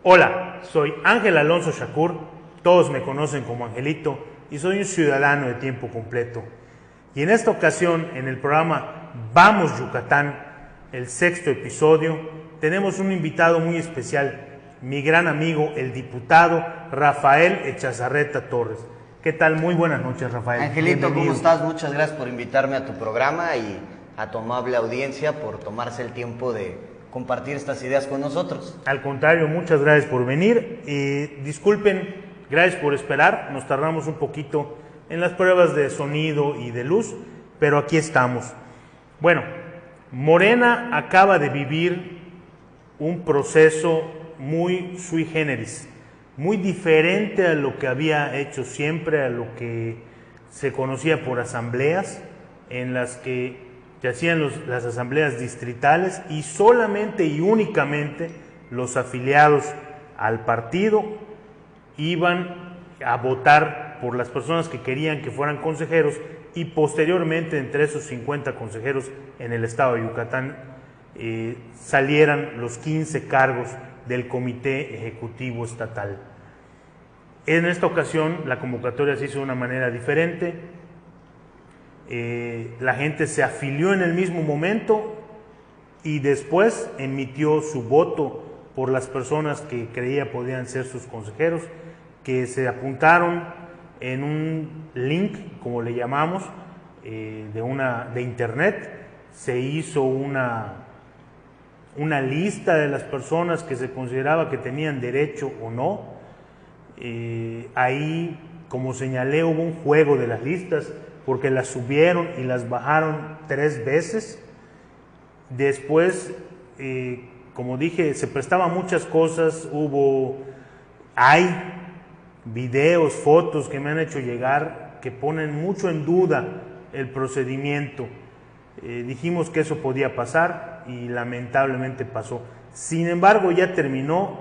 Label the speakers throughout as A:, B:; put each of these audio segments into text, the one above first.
A: Hola, soy Ángel Alonso Shakur, todos me conocen como Angelito y soy un ciudadano de tiempo completo. Y en esta ocasión, en el programa Vamos Yucatán, el 6º episodio, tenemos un invitado muy especial, mi gran amigo, el diputado Rafael Echazarreta Torres. ¿Qué tal? Muy buenas noches, Rafael.
B: Angelito, ¿cómo estás? Muchas gracias por invitarme a tu programa y a tu amable audiencia por tomarse el tiempo de compartir estas ideas con nosotros.
A: Al contrario, muchas gracias por venir. Disculpen, gracias por esperar. Nos tardamos un poquito en las pruebas de sonido y de luz, pero aquí estamos. Bueno, Morena acaba de vivir un proceso muy sui generis, muy diferente a lo que había hecho siempre, a lo que se conocía por asambleas, en las que se hacían las asambleas distritales y solamente y únicamente los afiliados al partido iban a votar por las personas que querían que fueran consejeros, y posteriormente entre esos 50 consejeros en el estado de Yucatán salieran los 15 cargos del Comité Ejecutivo Estatal. En esta ocasión la convocatoria se hizo de una manera diferente. La gente se afilió en el mismo momento y después emitió su voto por las personas que creía podían ser sus consejeros, que se apuntaron en un link, como le llamamos, de internet. Se hizo una lista de las personas que se consideraba que tenían derecho o no. Ahí, como señalé, hubo un juego de las listas, porque las subieron y las bajaron 3 veces. Después, como dije, se prestaban muchas cosas, hay videos, fotos que me han hecho llegar que ponen mucho en duda el procedimiento. Dijimos que eso podía pasar y lamentablemente pasó. Sin embargo, ya terminó.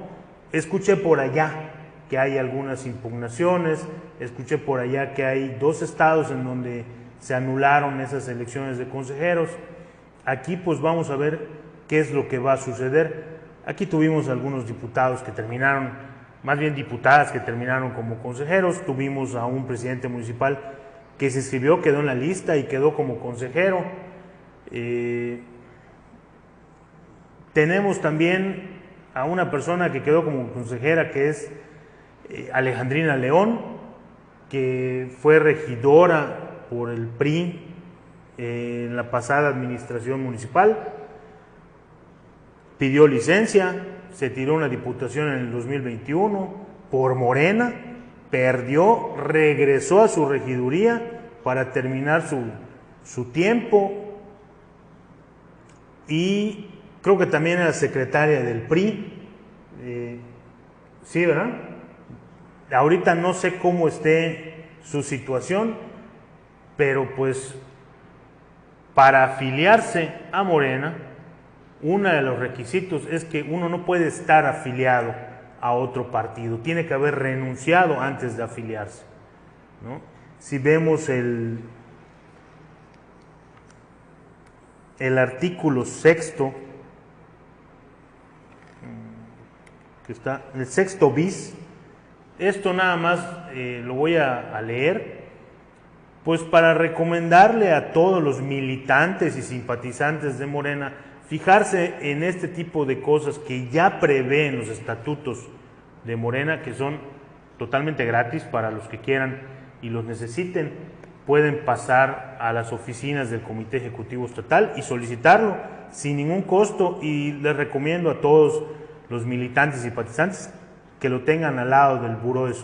A: Escuché por allá que hay algunas impugnaciones, escuché por allá que hay 2 estados en donde se anularon esas elecciones de consejeros. Aquí pues vamos a ver qué es lo que va a suceder. Aquí tuvimos algunos diputados que terminaron, más bien diputadas que terminaron como consejeros. Tuvimos a un presidente municipal que se inscribió, quedó en la lista y quedó como consejero. Tenemos también a una persona que quedó como consejera, que es Alejandrina León, que fue regidora por el PRI en la pasada administración municipal. Pidió licencia, se tiró una diputación en el 2021 por Morena, perdió, regresó a su regiduría para terminar su tiempo, y creo que también era secretaria del PRI. Sí, ¿verdad? Ahorita no sé cómo esté su situación, pero pues para afiliarse a Morena, uno de los requisitos es que uno no puede estar afiliado a otro partido, tiene que haber renunciado antes de afiliarse, ¿no? Si vemos el artículo 6º, que está en el 6º bis, esto nada más lo voy a leer, pues para recomendarle a todos los militantes y simpatizantes de Morena fijarse en este tipo de cosas que ya prevén los estatutos de Morena, que son totalmente gratis para los que quieran y los necesiten. Pueden pasar a las oficinas del Comité Ejecutivo Estatal y solicitarlo sin ningún costo, y les recomiendo a todos los militantes y simpatizantes que lo tengan al lado del buró de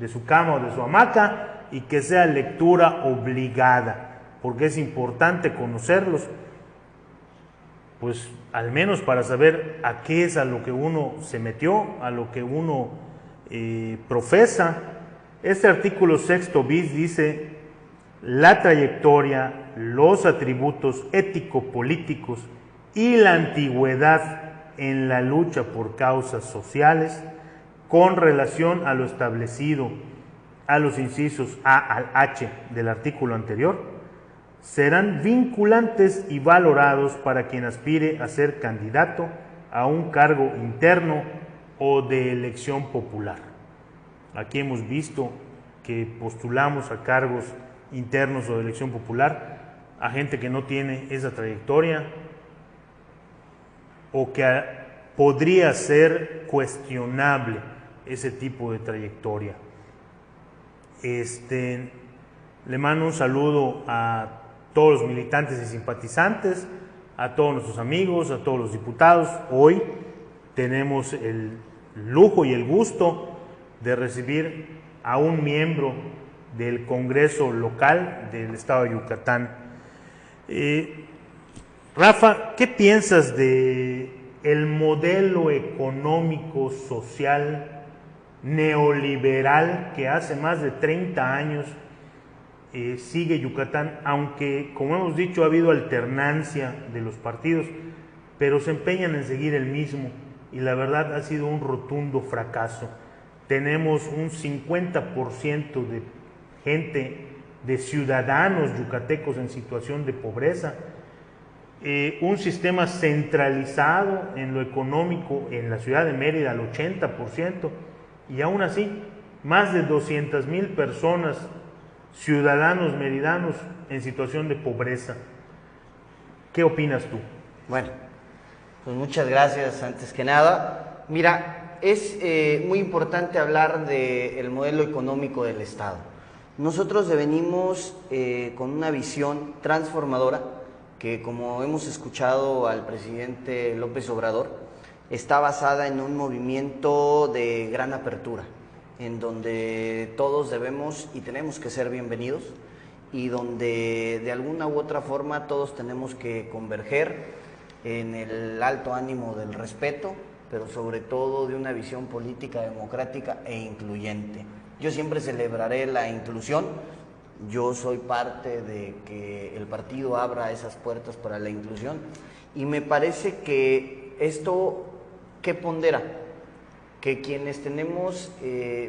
A: su cama o de su hamaca, y que sea lectura obligada, porque es importante conocerlos, pues al menos para saber a qué es a lo que uno se metió, a lo que uno profesa. Este artículo 6º bis dice: la trayectoria, los atributos ético-políticos y la antigüedad en la lucha por causas sociales, con relación a lo establecido a los incisos A al H del artículo anterior, serán vinculantes y valorados para quien aspire a ser candidato a un cargo interno o de elección popular. Aquí hemos visto que postulamos a cargos internos o de elección popular a gente que no tiene esa trayectoria o que podría ser cuestionable ese tipo de trayectoria. Le mando un saludo a todos los militantes y simpatizantes, a todos nuestros amigos, a todos los diputados. Hoy tenemos el lujo y el gusto de recibir a un miembro del Congreso local del estado de Yucatán. Rafa, ¿qué piensas de el modelo económico, social, neoliberal que hace más de 30 años sigue Yucatán, aunque, como hemos dicho, ha habido alternancia de los partidos, pero se empeñan en seguir el mismo y la verdad ha sido un rotundo fracaso? Tenemos un 50% de gente, de ciudadanos yucatecos en situación de pobreza, un sistema centralizado en lo económico en la ciudad de Mérida al 80%, y aún así más de 200,000 personas, ciudadanos meridanos en situación de pobreza. ¿Qué opinas tú?
B: Bueno, pues muchas gracias antes que nada. Mira, es muy importante hablar del modelo económico del Estado. Nosotros venimos con una visión transformadora que, como hemos escuchado al presidente López Obrador, está basada en un movimiento de gran apertura, en donde todos debemos y tenemos que ser bienvenidos y donde de alguna u otra forma todos tenemos que converger en el alto ánimo del respeto, pero sobre todo de una visión política democrática e incluyente. Yo siempre celebraré la inclusión. Yo soy parte de que el partido abra esas puertas para la inclusión y me parece que esto, ¿qué pondera? Que quienes tenemos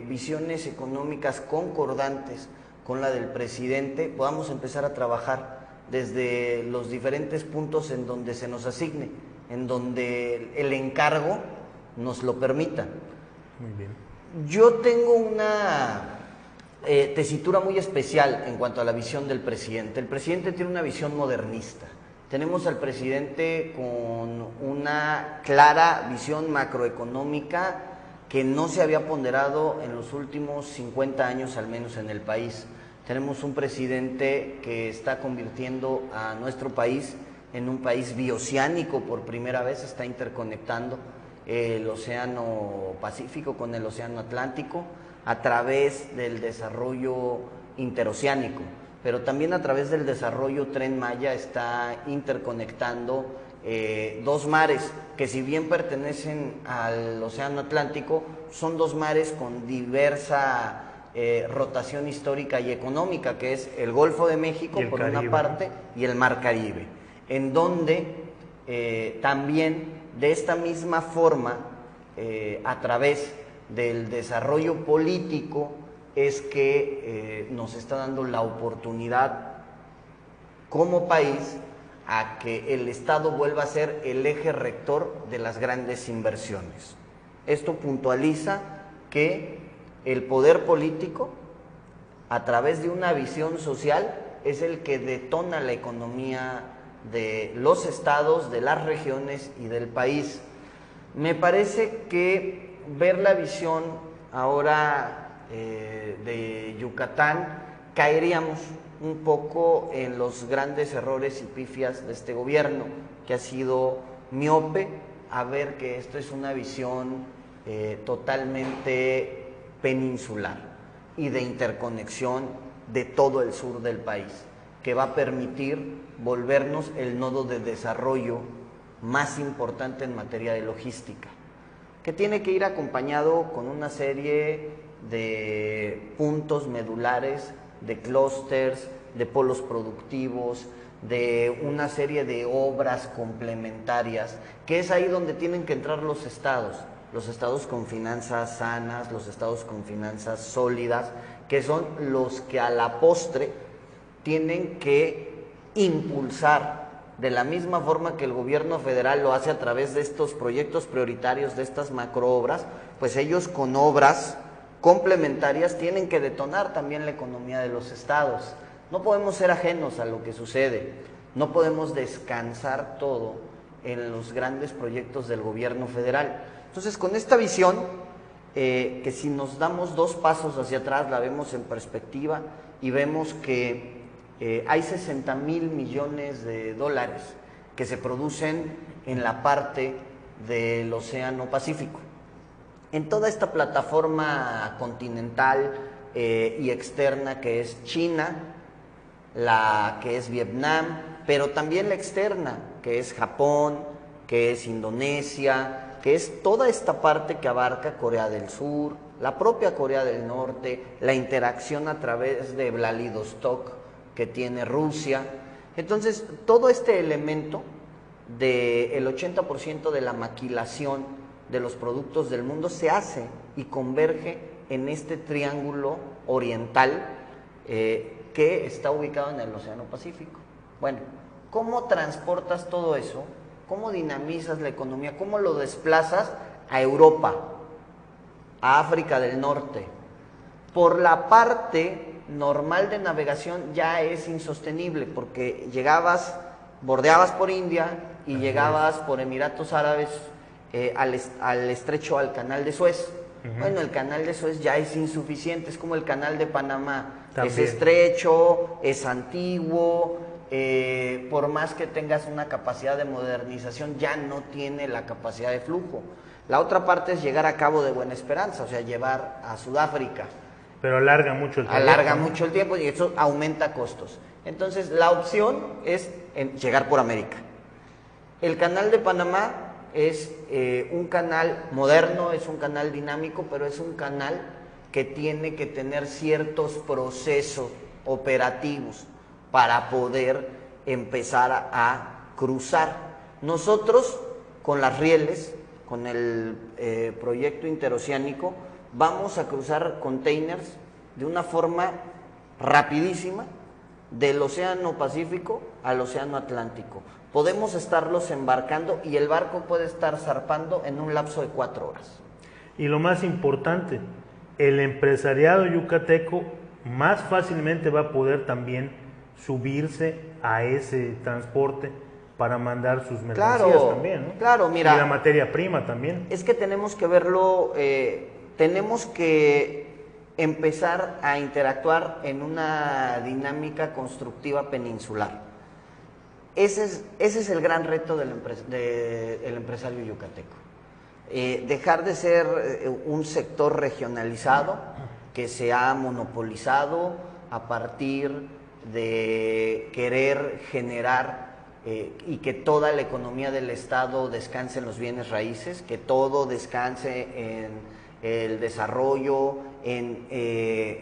B: visiones económicas concordantes con la del presidente podamos empezar a trabajar desde los diferentes puntos en donde se nos asigne, en donde el encargo nos lo permita.
A: Muy bien.
B: Yo tengo una tesitura muy especial en cuanto a la visión del presidente. El presidente tiene una visión modernista. Tenemos al presidente con una clara visión macroeconómica que no se había ponderado en los últimos 50 años, al menos en el país. Tenemos un presidente que está convirtiendo a nuestro país en un país bioceánico. Por primera vez está interconectando el Océano Pacífico con el Océano Atlántico a través del desarrollo interoceánico, pero también a través del desarrollo Tren Maya está interconectando dos mares que, si bien pertenecen al Océano Atlántico, son dos mares con diversa rotación histórica y económica, que es el Golfo de México por una parte y el Mar Caribe, en donde también de esta misma forma, a través del desarrollo político, es que nos está dando la oportunidad como país a que el Estado vuelva a ser el eje rector de las grandes inversiones. Esto puntualiza que el poder político, a través de una visión social, es el que detona la economía de los estados, de las regiones y del país. Me parece que ver la visión ahora de Yucatán, caeríamos un poco en los grandes errores y pifias de este gobierno, que ha sido miope a ver que esto es una visión totalmente peninsular y de interconexión de todo el sur del país, que va a permitir volvernos el nodo de desarrollo más importante en materia de logística, que tiene que ir acompañado con una serie de puntos medulares, de clústeres, de polos productivos, de una serie de obras complementarias, que es ahí donde tienen que entrar los estados con finanzas sanas, los estados con finanzas sólidas, que son los que a la postre tienen que impulsar de la misma forma que el gobierno federal lo hace a través de estos proyectos prioritarios, de estas macroobras, pues ellos con obras complementarias tienen que detonar también la economía de los estados. No podemos ser ajenos a lo que sucede, no podemos descansar todo en los grandes proyectos del gobierno federal. Entonces, con esta visión, que si nos damos 2 pasos hacia atrás, la vemos en perspectiva y vemos que hay 60,000 millones de dólares que se producen en la parte del Océano Pacífico. En toda esta plataforma continental y externa que es China, la que es Vietnam, pero también la externa, que es Japón, que es Indonesia, que es toda esta parte que abarca Corea del Sur, la propia Corea del Norte, la interacción a través de Vladivostok que tiene Rusia. Entonces, todo este elemento del 80% de la maquilación de los productos del mundo se hace y converge en este triángulo oriental que está ubicado en el Océano Pacífico. Bueno, ¿cómo transportas todo eso? ¿Cómo dinamizas la economía? ¿Cómo lo desplazas a Europa, a África del Norte? Por la parte normal de navegación ya es insostenible, porque bordeabas por India y llegabas por Emiratos Árabes al estrecho, al canal de Suez. Bueno, el canal de Suez ya es insuficiente, es como el canal de Panamá. También. Es estrecho, es antiguo, por más que tengas una capacidad de modernización, ya no tiene la capacidad de flujo. La otra parte es llegar a Cabo de Buena Esperanza, o sea, llevar a Sudáfrica.
A: Pero alarga mucho el tiempo.
B: Alarga mucho el tiempo y eso aumenta costos. Entonces, la opción es llegar por América. El canal de Panamá es un canal moderno, es un canal dinámico, pero es un canal que tiene que tener ciertos procesos operativos para poder empezar a cruzar. Nosotros, con las rieles, con el proyecto interoceánico, vamos a cruzar containers de una forma rapidísima del Océano Pacífico al Océano Atlántico. Podemos estarlos embarcando y el barco puede estar zarpando en un lapso de 4 horas.
A: Y lo más importante, el empresariado yucateco más fácilmente va a poder también subirse a ese transporte para mandar sus mercancías también, ¿no?
B: Claro, mira.
A: Y la materia prima también.
B: Es que tenemos que verlo, tenemos que empezar a interactuar en una dinámica constructiva peninsular. Ese es el gran reto del empresario yucateco. Dejar de ser un sector regionalizado que se ha monopolizado a partir de querer generar y que toda la economía del Estado descanse en los bienes raíces, que todo descanse en el desarrollo, en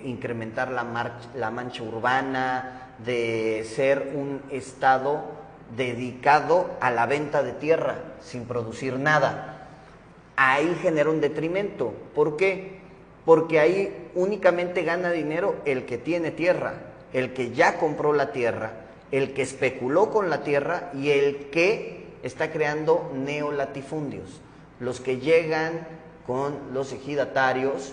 B: incrementar la mancha urbana, de ser un Estado dedicado a la venta de tierra sin producir nada. Ahí genera un detrimento. ¿Por qué? Porque ahí únicamente gana dinero el que tiene tierra, el que ya compró la tierra, el que especuló con la tierra y el que está creando neolatifundios. Los que llegan con los ejidatarios,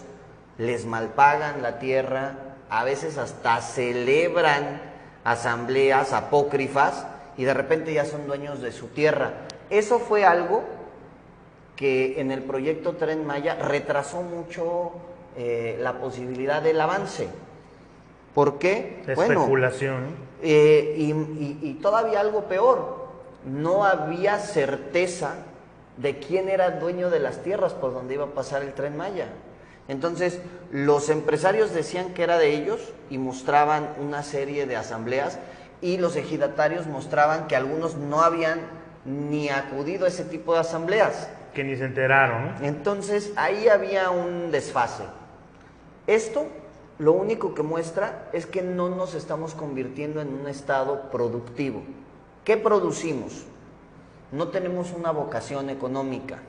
B: les malpagan la tierra, a veces hasta celebran asambleas apócrifas y de repente ya son dueños de su tierra. Eso fue algo que en el proyecto Tren Maya retrasó mucho la posibilidad del avance. ¿Por qué?
A: Especulación.
B: Y todavía algo peor, no había certeza de quién era dueño de las tierras por donde iba a pasar el Tren Maya. Entonces, los empresarios decían que era de ellos y mostraban una serie de asambleas, y los ejidatarios mostraban que algunos no habían ni acudido a ese tipo de asambleas.
A: Que ni se enteraron, ¿no?
B: Entonces, ahí había un desfase. Esto lo único que muestra es que no nos estamos convirtiendo en un estado productivo. ¿Qué producimos? No tenemos una vocación económica,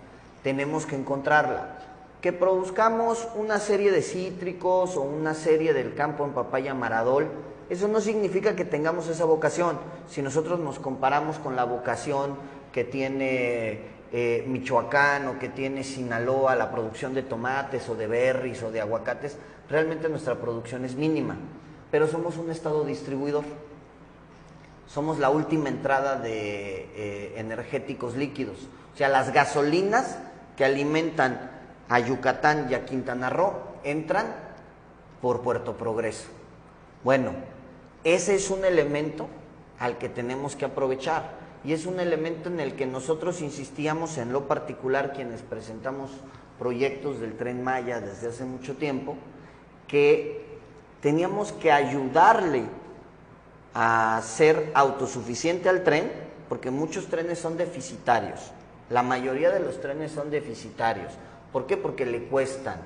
B: tenemos que encontrarla. Que produzcamos una serie de cítricos o una serie del campo en papaya maradol, eso no significa que tengamos esa vocación. Si nosotros nos comparamos con la vocación que tiene Michoacán o que tiene Sinaloa, la producción de tomates o de berries o de aguacates, realmente nuestra producción es mínima, pero somos un estado distribuidor. Somos la última entrada de energéticos líquidos. O sea, las gasolinas que alimentan a Yucatán y a Quintana Roo entran por Puerto Progreso. Bueno, ese es un elemento al que tenemos que aprovechar y es un elemento en el que nosotros insistíamos, en lo particular quienes presentamos proyectos del Tren Maya desde hace mucho tiempo, que teníamos que ayudarle a ser autosuficiente al tren, porque muchos trenes son deficitarios. La mayoría de los trenes son deficitarios. ¿Por qué? Porque le cuestan.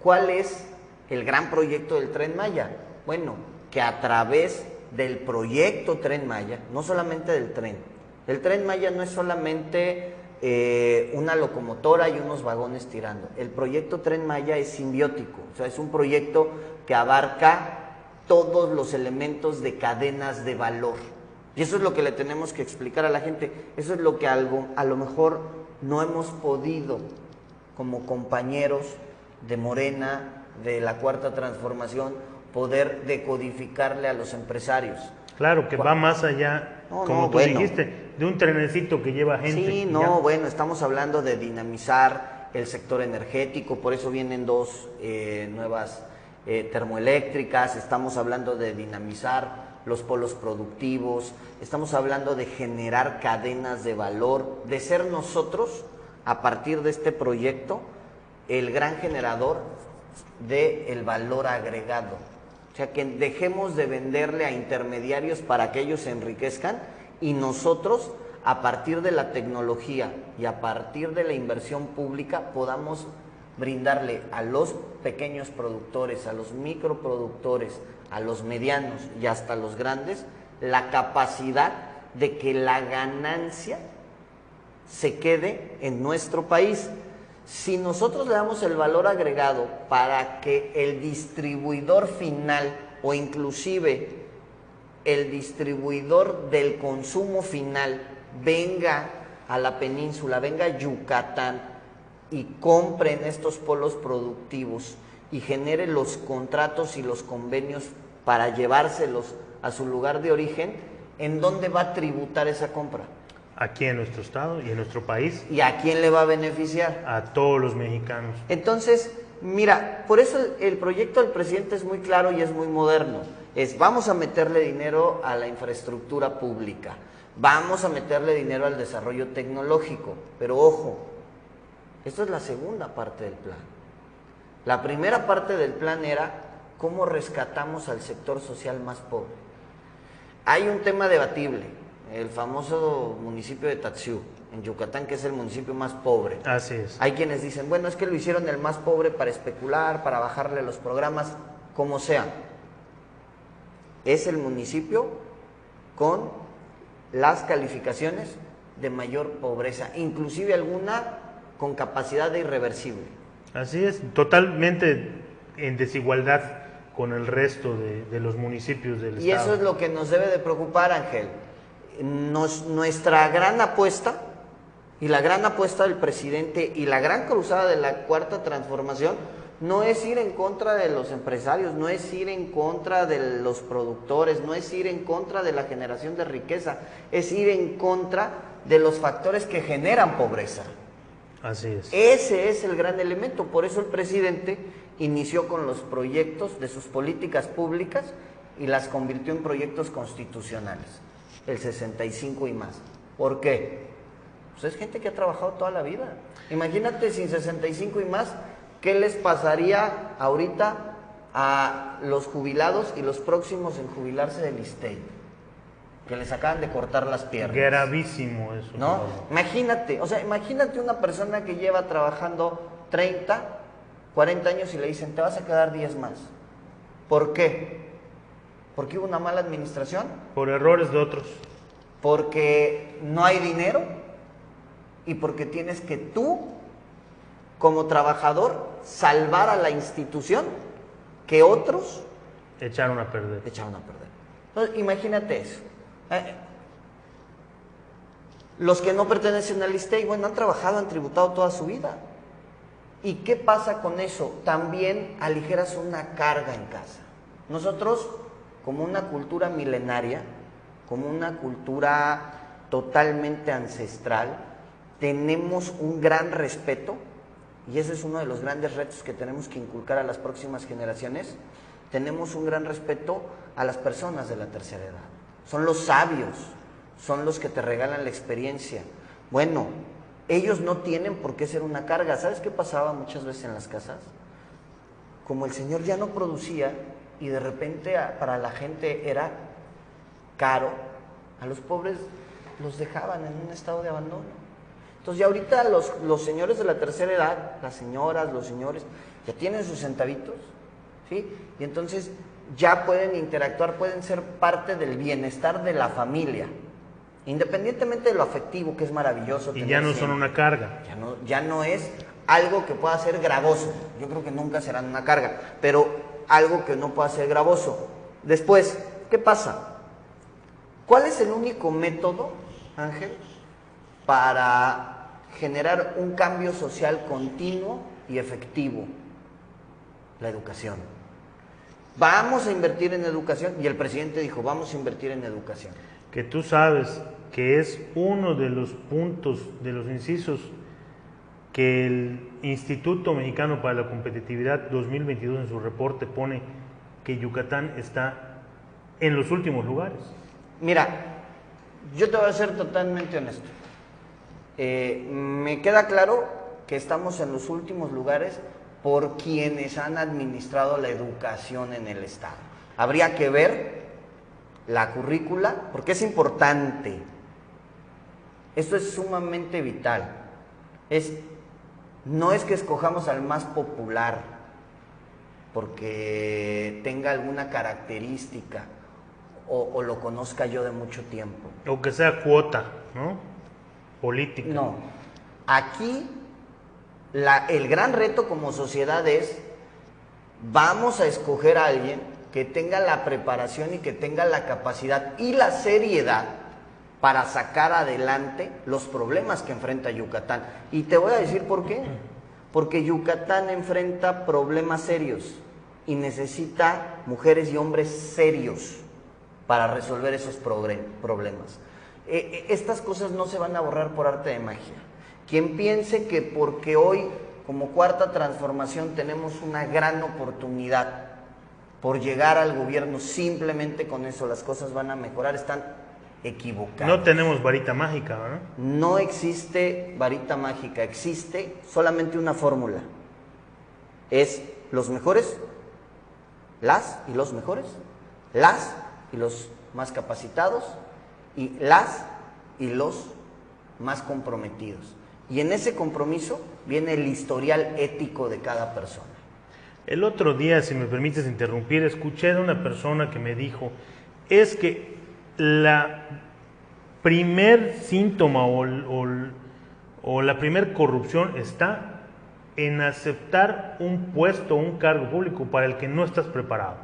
B: ¿Cuál es el gran proyecto del Tren Maya? Bueno, que a través del proyecto Tren Maya, no solamente del tren, el Tren Maya no es solamente una locomotora y unos vagones tirando. El proyecto Tren Maya es simbiótico, o sea, es un proyecto que abarca todos los elementos de cadenas de valor. Y eso es lo que le tenemos que explicar a la gente. Eso es lo que a lo mejor no hemos podido, como compañeros de Morena, de la Cuarta Transformación, poder decodificarle a los empresarios.
A: Claro, que va más allá, como tú dijiste, de un trenecito que lleva gente.
B: Sí, bueno, estamos hablando de dinamizar el sector energético, por eso vienen dos nuevas termoeléctricas, estamos hablando de dinamizar los polos productivos, estamos hablando de generar cadenas de valor, de ser nosotros, a partir de este proyecto, el gran generador del valor agregado. O sea, que dejemos de venderle a intermediarios para que ellos se enriquezcan y nosotros, a partir de la tecnología y a partir de la inversión pública, podamos brindarle a los pequeños productores, a los microproductores, a los medianos y hasta los grandes, la capacidad de que la ganancia se quede en nuestro país. Si nosotros le damos el valor agregado para que el distribuidor final o inclusive el distribuidor del consumo final venga a la península, venga a Yucatán y compre en estos polos productivos y genere los contratos y los convenios para llevárselos a su lugar de origen, ¿en dónde va a tributar esa compra?
A: Aquí en nuestro estado y en nuestro país.
B: ¿Y a quién le va a beneficiar?
A: A todos los mexicanos.
B: Entonces, mira, por eso el proyecto del presidente es muy claro y es muy moderno. Vamos a meterle dinero a la infraestructura pública, vamos a meterle dinero al desarrollo tecnológico, pero ojo, esto es la segunda parte del plan. La primera parte del plan era cómo rescatamos al sector social más pobre. Hay un tema debatible, el famoso municipio de Taxiú, en Yucatán, que es el municipio más pobre.
A: Así es.
B: Hay quienes dicen, bueno, es que lo hicieron el más pobre para especular, para bajarle los programas, como sea. Es el municipio con las calificaciones de mayor pobreza, inclusive alguna con capacidad de irreversible.
A: Así es, totalmente en desigualdad con el resto de los municipios del estado.
B: Y eso es lo que nos debe de preocupar, Ángel. Nuestra gran apuesta y la gran apuesta del presidente y la gran cruzada de la Cuarta Transformación no es ir en contra de los empresarios, no es ir en contra de los productores, no es ir en contra de la generación de riqueza, es ir en contra de los factores que generan pobreza.
A: Así es.
B: Ese es el gran elemento, por eso el presidente inició con los proyectos de sus políticas públicas y las convirtió en proyectos constitucionales, el 65 y más. ¿Por qué? Pues es gente que ha trabajado toda la vida. Imagínate sin 65 y más, ¿qué les pasaría ahorita a los jubilados y los próximos en jubilarse del ISSSTE? Que les acaban de cortar las piernas.
A: Gravísimo eso.
B: ¿No? Imagínate, o sea, imagínate una persona que lleva trabajando 30, 40 años y le dicen, te vas a quedar 10 más. ¿Por qué? ¿Porque hubo una mala administración?
A: Por errores de otros.
B: Porque no hay dinero y porque tienes que tú, como trabajador, salvar a la institución que otros
A: Echaron a perder.
B: Echaron a perder. Entonces, imagínate eso. Los que no pertenecen al ISSSTE, bueno, han trabajado, han tributado toda su vida. ¿Y qué pasa con eso? También aligeras una carga en casa. Nosotros, como una cultura milenaria, como una cultura totalmente ancestral, tenemos un gran respeto, y ese es uno de los grandes retos que tenemos que inculcar a las próximas generaciones. Tenemos un gran respeto a las personas de la tercera edad. Son los sabios, son los que te regalan la experiencia. Bueno, ellos no tienen por qué ser una carga. ¿Sabes qué pasaba muchas veces en las casas? Como el señor ya no producía y de repente para la gente era caro, a los pobres los dejaban en un estado de abandono. Entonces ya ahorita los señores de la tercera edad, las señoras, los señores, ya tienen sus centavitos, ¿sí? Y entonces ya pueden interactuar, pueden ser parte del bienestar de la familia, independientemente de lo afectivo, que es maravilloso.
A: Y ya no son una carga.
B: Ya no es algo que pueda ser gravoso. Yo creo que nunca serán una carga, pero algo que no pueda ser gravoso. Después, ¿qué pasa? ¿Cuál es el único método, Ángel, para generar un cambio social continuo y efectivo? La educación. Vamos a invertir en educación, y el presidente dijo, vamos a invertir en educación.
A: Que tú sabes que es uno de los puntos, de los incisos que el Instituto Mexicano para la Competitividad 2022 en su reporte pone que Yucatán está en los últimos lugares.
B: Mira, yo te voy a ser totalmente honesto. Me queda claro que estamos en los últimos lugares por quienes han administrado la educación en el Estado. Habría que ver la currícula, porque es importante. Esto es sumamente vital. No es que escojamos al más popular porque tenga alguna característica o lo conozca yo de mucho tiempo.
A: O que sea cuota, ¿no? Política.
B: No. Aquí el gran reto como sociedad es, vamos a escoger a alguien que tenga la preparación y que tenga la capacidad y la seriedad para sacar adelante los problemas que enfrenta Yucatán. Y te voy a decir por qué. Porque Yucatán enfrenta problemas serios y necesita mujeres y hombres serios para resolver esos problemas. Estas cosas no se van a borrar por arte de magia. Quien piense que porque hoy, como Cuarta Transformación, tenemos una gran oportunidad por llegar al gobierno, simplemente con eso las cosas van a mejorar, están equivocados.
A: No tenemos varita mágica, ¿verdad?
B: No existe varita mágica, existe solamente una fórmula. Es los mejores, las y los mejores, las y los más capacitados, y las y los más comprometidos. Y en ese compromiso viene el historial ético de cada persona.
A: El otro día, si me permites interrumpir, escuché de una persona que me dijo, es que la primer síntoma o la primer corrupción está en aceptar un puesto, un cargo público para el que no estás preparado,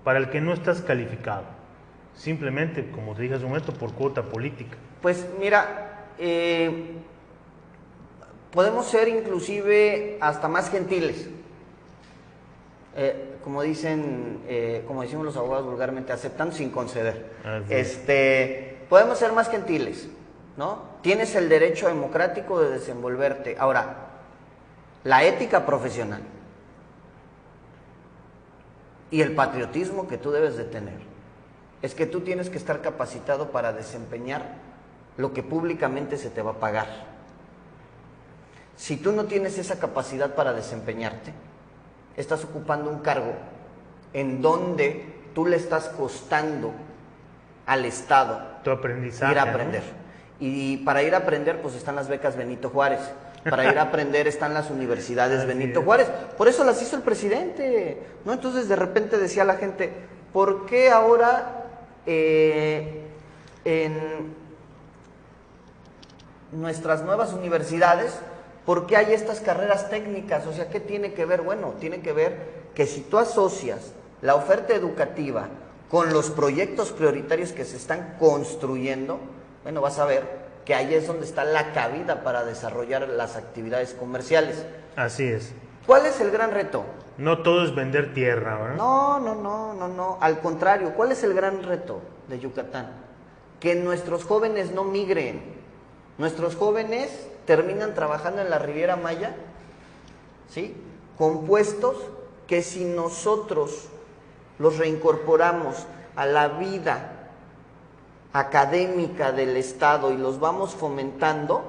A: para el que no estás calificado, simplemente, como te dije hace un momento, por cuota política.
B: Pues mira, podemos ser inclusive hasta más gentiles. Como decimos los abogados vulgarmente, aceptando sin conceder. Podemos ser más gentiles, ¿no? Tienes el derecho democrático de desenvolverte. Ahora, la ética profesional y el patriotismo que tú debes de tener es que tú tienes que estar capacitado para desempeñar lo que públicamente se te va a pagar. Si tú no tienes esa capacidad para desempeñarte, estás ocupando un cargo en donde tú le estás costando al Estado
A: tu aprendizaje,
B: ir a aprender. ¿No? Y para ir a aprender, pues están las becas Benito Juárez. Para ir a aprender están las universidades Benito Juárez. Por eso las hizo el presidente, ¿no? Entonces de repente decía la gente, ¿por qué ahora en nuestras nuevas universidades, por qué hay estas carreras técnicas? O sea, ¿qué tiene que ver? Bueno, tiene que ver que si tú asocias la oferta educativa con los proyectos prioritarios que se están construyendo, bueno, vas a ver que ahí es donde está la cabida para desarrollar las actividades comerciales.
A: Así es.
B: ¿Cuál es el gran reto?
A: No todo es vender tierra, ¿verdad?
B: No. Al contrario, ¿cuál es el gran reto de Yucatán? Que nuestros jóvenes no migren. Nuestros jóvenes terminan trabajando en la Riviera Maya, ¿sí? Con puestos que si nosotros los reincorporamos a la vida académica del Estado y los vamos fomentando,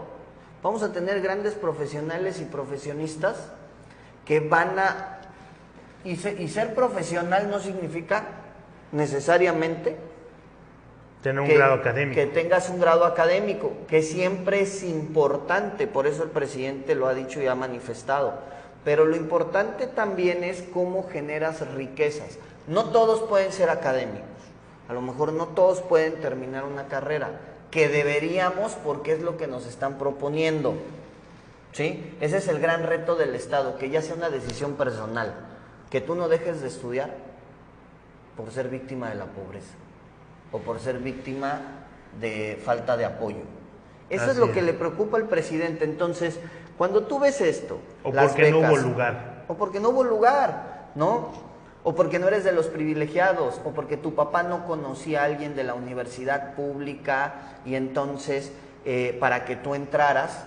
B: vamos a tener grandes profesionales y profesionistas que van a... Y ser profesional no significa necesariamente
A: tener un grado académico.
B: Que tengas un grado académico, que siempre es importante, por eso el presidente lo ha dicho y ha manifestado. Pero lo importante también es cómo generas riquezas. No todos pueden ser académicos, a lo mejor no todos pueden terminar una carrera, que deberíamos porque es lo que nos están proponiendo. ¿Sí? Ese es el gran reto del Estado, que ya sea una decisión personal, que tú no dejes de estudiar por ser víctima de la pobreza o por ser víctima de falta de apoyo. Eso es lo que le preocupa al presidente. Entonces, cuando tú ves esto,
A: o porque no hubo lugar,
B: o porque no hubo lugar, ¿no? O porque no eres de los privilegiados, o porque tu papá no conocía a alguien de la universidad pública y entonces para que tú entraras.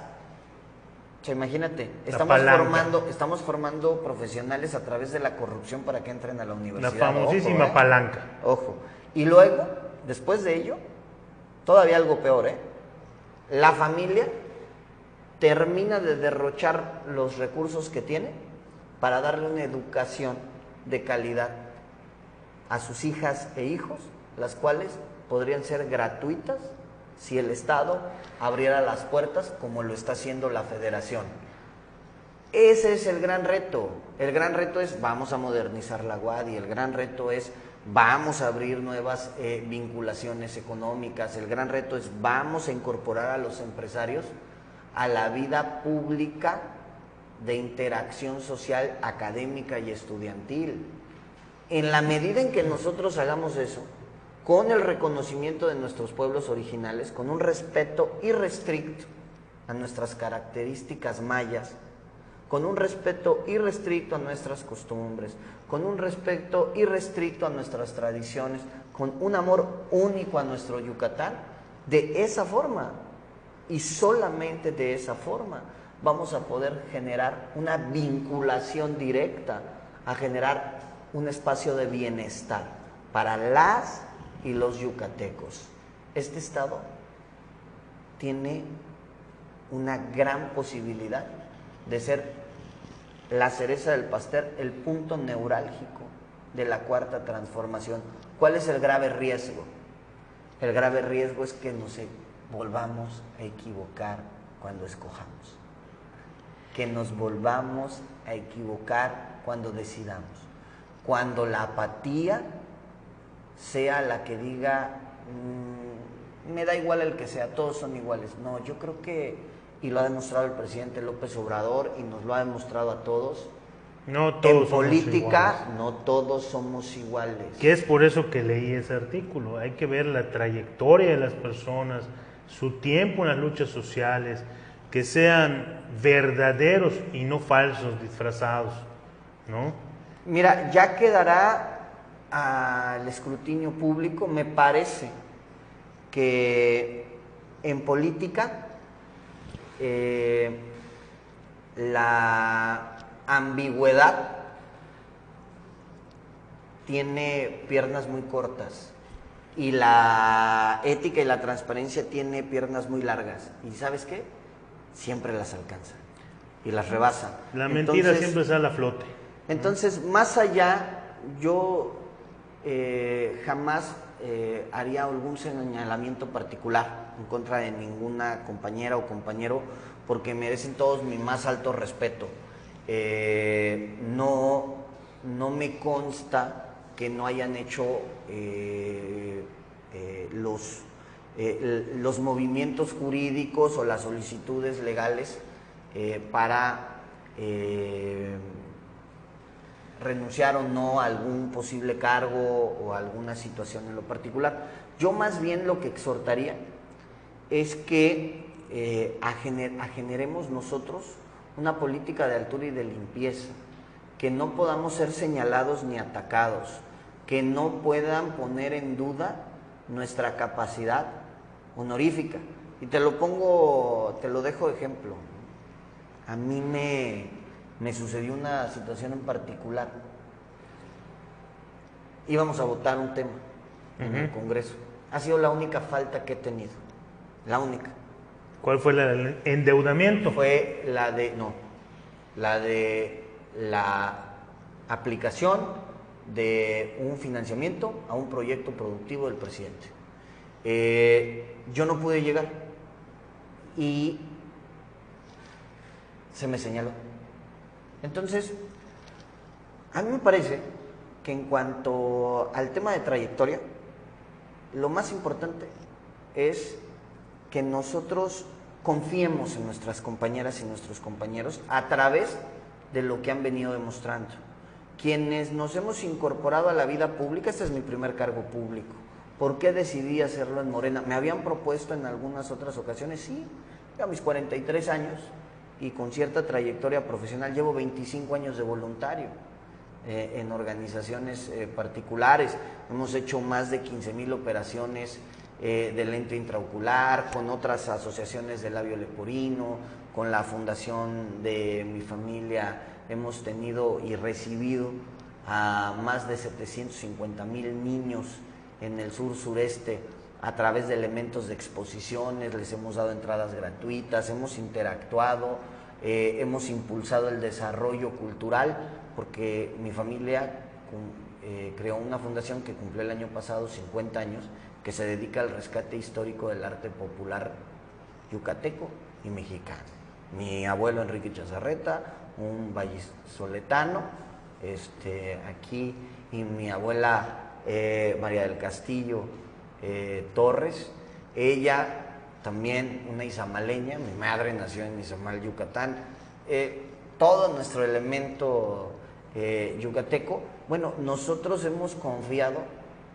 B: O sea, imagínate, estamos formando profesionales a través de la corrupción para que entren a la universidad.
A: La famosísima palanca.
B: Ojo. Y luego, después de ello, todavía algo peor, la familia termina de derrochar los recursos que tiene para darle una educación de calidad a sus hijas e hijos, las cuales podrían ser gratuitas si el Estado abriera las puertas como lo está haciendo la Federación. Ese es el gran reto. El gran reto es vamos a modernizar la UADY, el gran reto es vamos a abrir nuevas vinculaciones económicas, el gran reto es vamos a incorporar a los empresarios a la vida pública de interacción social, académica y estudiantil. En la medida en que nosotros hagamos eso, con el reconocimiento de nuestros pueblos originales, con un respeto irrestricto a nuestras características mayas, con un respeto irrestricto a nuestras costumbres, con un respeto irrestricto a nuestras tradiciones, con un amor único a nuestro Yucatán, de esa forma y solamente de esa forma vamos a poder generar una vinculación directa, a generar un espacio de bienestar para las y los yucatecos. Este estado tiene una gran posibilidad de ser la cereza del pastel, el punto neurálgico de la cuarta transformación. ¿Cuál es el grave riesgo? El grave riesgo es que nos volvamos a equivocar cuando escojamos, que nos volvamos a equivocar cuando decidamos, cuando la apatía sea la que diga me da igual el que sea, todos son iguales. No, yo creo que, y lo ha demostrado el presidente López Obrador y nos lo ha demostrado a todos,
A: no todos
B: en política no todos somos iguales.
A: Que es por eso que leí ese artículo. Hay que ver la trayectoria de las personas, su tiempo en las luchas sociales, que sean verdaderos y no falsos, disfrazados, ¿no?
B: Mira, ya quedará al escrutinio público. Me parece que en política la ambigüedad tiene piernas muy cortas y la ética y la transparencia tiene piernas muy largas. ¿Y sabes qué? Siempre las alcanza y las rebasa.
A: La mentira siempre sale a flote.
B: Entonces, más allá, yo jamás haría algún señalamiento particular en contra de ninguna compañera o compañero, porque merecen todos mi más alto respeto. No me consta que no hayan hecho los movimientos jurídicos o las solicitudes legales para renunciar o no a algún posible cargo o a alguna situación en lo particular. Yo más bien lo que exhortaría es que generemos nosotros una política de altura y de limpieza, que no podamos ser señalados ni atacados, que no puedan poner en duda nuestra capacidad honorífica. Y te lo dejo de ejemplo. A mí me sucedió una situación en particular. Íbamos a votar un tema en el Congreso. Ha sido la única falta que he tenido. La única.
A: ¿Cuál fue la del endeudamiento?
B: Fue la de la aplicación de un financiamiento a un proyecto productivo del presidente. Yo no pude llegar y se me señaló. Entonces, a mí me parece que en cuanto al tema de trayectoria, lo más importante es que nosotros confiemos en nuestras compañeras y nuestros compañeros a través de lo que han venido demostrando. Quienes nos hemos incorporado a la vida pública, este es mi primer cargo público. ¿Por qué decidí hacerlo en Morena? ¿Me habían propuesto en algunas otras ocasiones? Sí, a mis 43 años y con cierta trayectoria profesional, llevo 25 años de voluntario en organizaciones particulares. Hemos hecho más de 15,000 operaciones de lente intraocular, con otras asociaciones de labio leporino, con la fundación de mi familia hemos tenido y recibido a más de 750,000 niños en el sur-sureste a través de elementos de exposiciones, les hemos dado entradas gratuitas, hemos interactuado, hemos impulsado el desarrollo cultural, porque mi familia creó una fundación que cumplió el año pasado 50 años, que se dedica al rescate histórico del arte popular yucateco y mexicano. Mi abuelo Enrique Chazarreta, un vallisoletano, aquí, y mi abuela María del Castillo Torres, ella también una izamaleña, mi madre nació en Izamal, Yucatán, todo nuestro elemento yucateco. Bueno, nosotros hemos confiado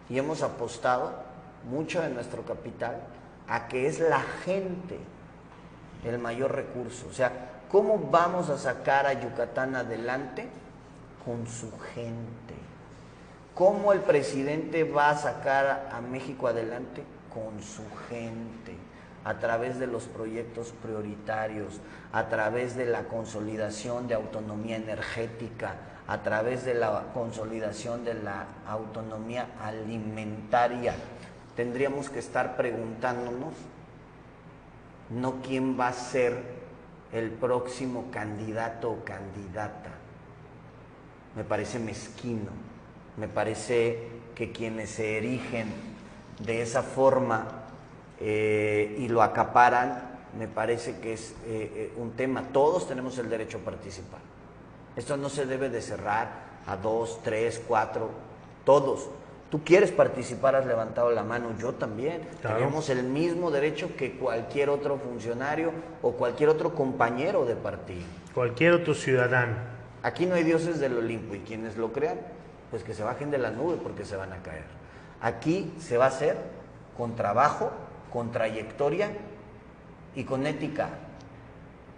B: y hemos apostado mucho de nuestro capital a que es la gente el mayor recurso. O sea, ¿cómo vamos a sacar a Yucatán adelante? Con su gente. ¿Cómo el presidente va a sacar a México adelante? Con su gente, a través de los proyectos prioritarios, a través de la consolidación de autonomía energética, a través de la consolidación de la autonomía alimentaria. Tendríamos que estar preguntándonos no quién va a ser el próximo candidato o candidata. Me parece mezquino, me parece que quienes se erigen de esa forma y lo acaparan, me parece que es un tema. Todos tenemos el derecho a participar. Esto no se debe de cerrar a 2, 3, 4, todos. Tú quieres participar, has levantado la mano, yo también. Claro. Tenemos el mismo derecho que cualquier otro funcionario o cualquier otro compañero de partido.
A: Cualquier otro ciudadano.
B: Aquí no hay dioses del Olimpo y quienes lo crean, pues que se bajen de la nube porque se van a caer. Aquí se va a hacer con trabajo, con trayectoria y con ética,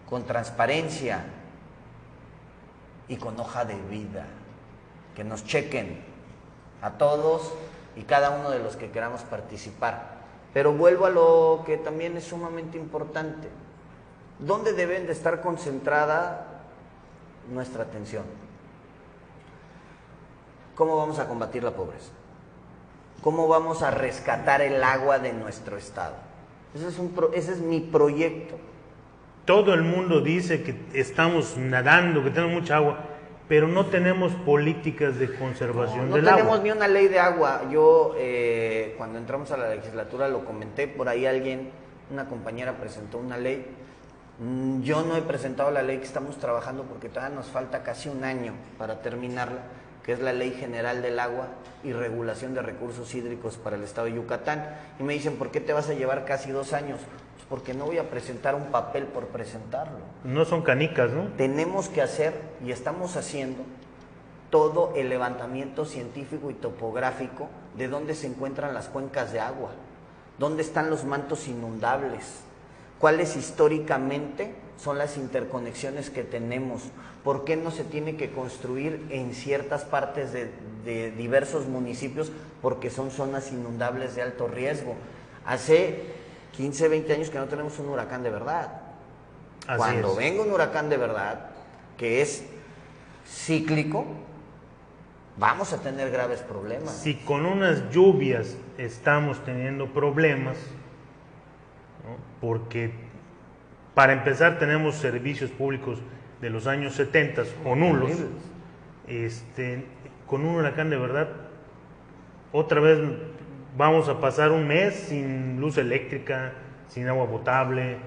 B: con transparencia y con hoja de vida. Que nos chequen a todos y cada uno de los que queramos participar. Pero vuelvo a lo que también es sumamente importante. ¿Dónde deben de estar concentrada nuestra atención? ¿Cómo vamos a combatir la pobreza? ¿Cómo vamos a rescatar el agua de nuestro estado? Ese es mi proyecto.
A: Todo el mundo dice que estamos nadando, que tenemos mucha agua, pero no tenemos políticas de conservación del agua. No tenemos
B: ni una ley de agua. Yo, cuando entramos a la legislatura, lo comenté, por ahí una compañera presentó una ley. Yo no he presentado la ley que estamos trabajando porque todavía nos falta casi un año para terminarla, que es la Ley General del Agua y Regulación de Recursos Hídricos para el Estado de Yucatán. Y me dicen, ¿por qué te vas a llevar casi 2 años? Pues porque no voy a presentar un papel por presentarlo.
A: No son canicas, ¿no?
B: Tenemos que hacer, y estamos haciendo, todo el levantamiento científico y topográfico de dónde se encuentran las cuencas de agua, dónde están los mantos inundables, cuáles históricamente son las interconexiones que tenemos, por qué no se tiene que construir en ciertas partes de diversos municipios porque son zonas inundables de alto riesgo. Hace 15, 20 años que no tenemos un huracán de verdad. Cuando venga un huracán de verdad, que es cíclico, vamos a tener graves problemas.
A: Si con unas lluvias estamos teniendo problemas, ¿no? Porque para empezar tenemos servicios públicos de los años 70 o nulos, con un huracán de verdad, otra vez vamos a pasar un mes sin luz eléctrica, sin agua potable.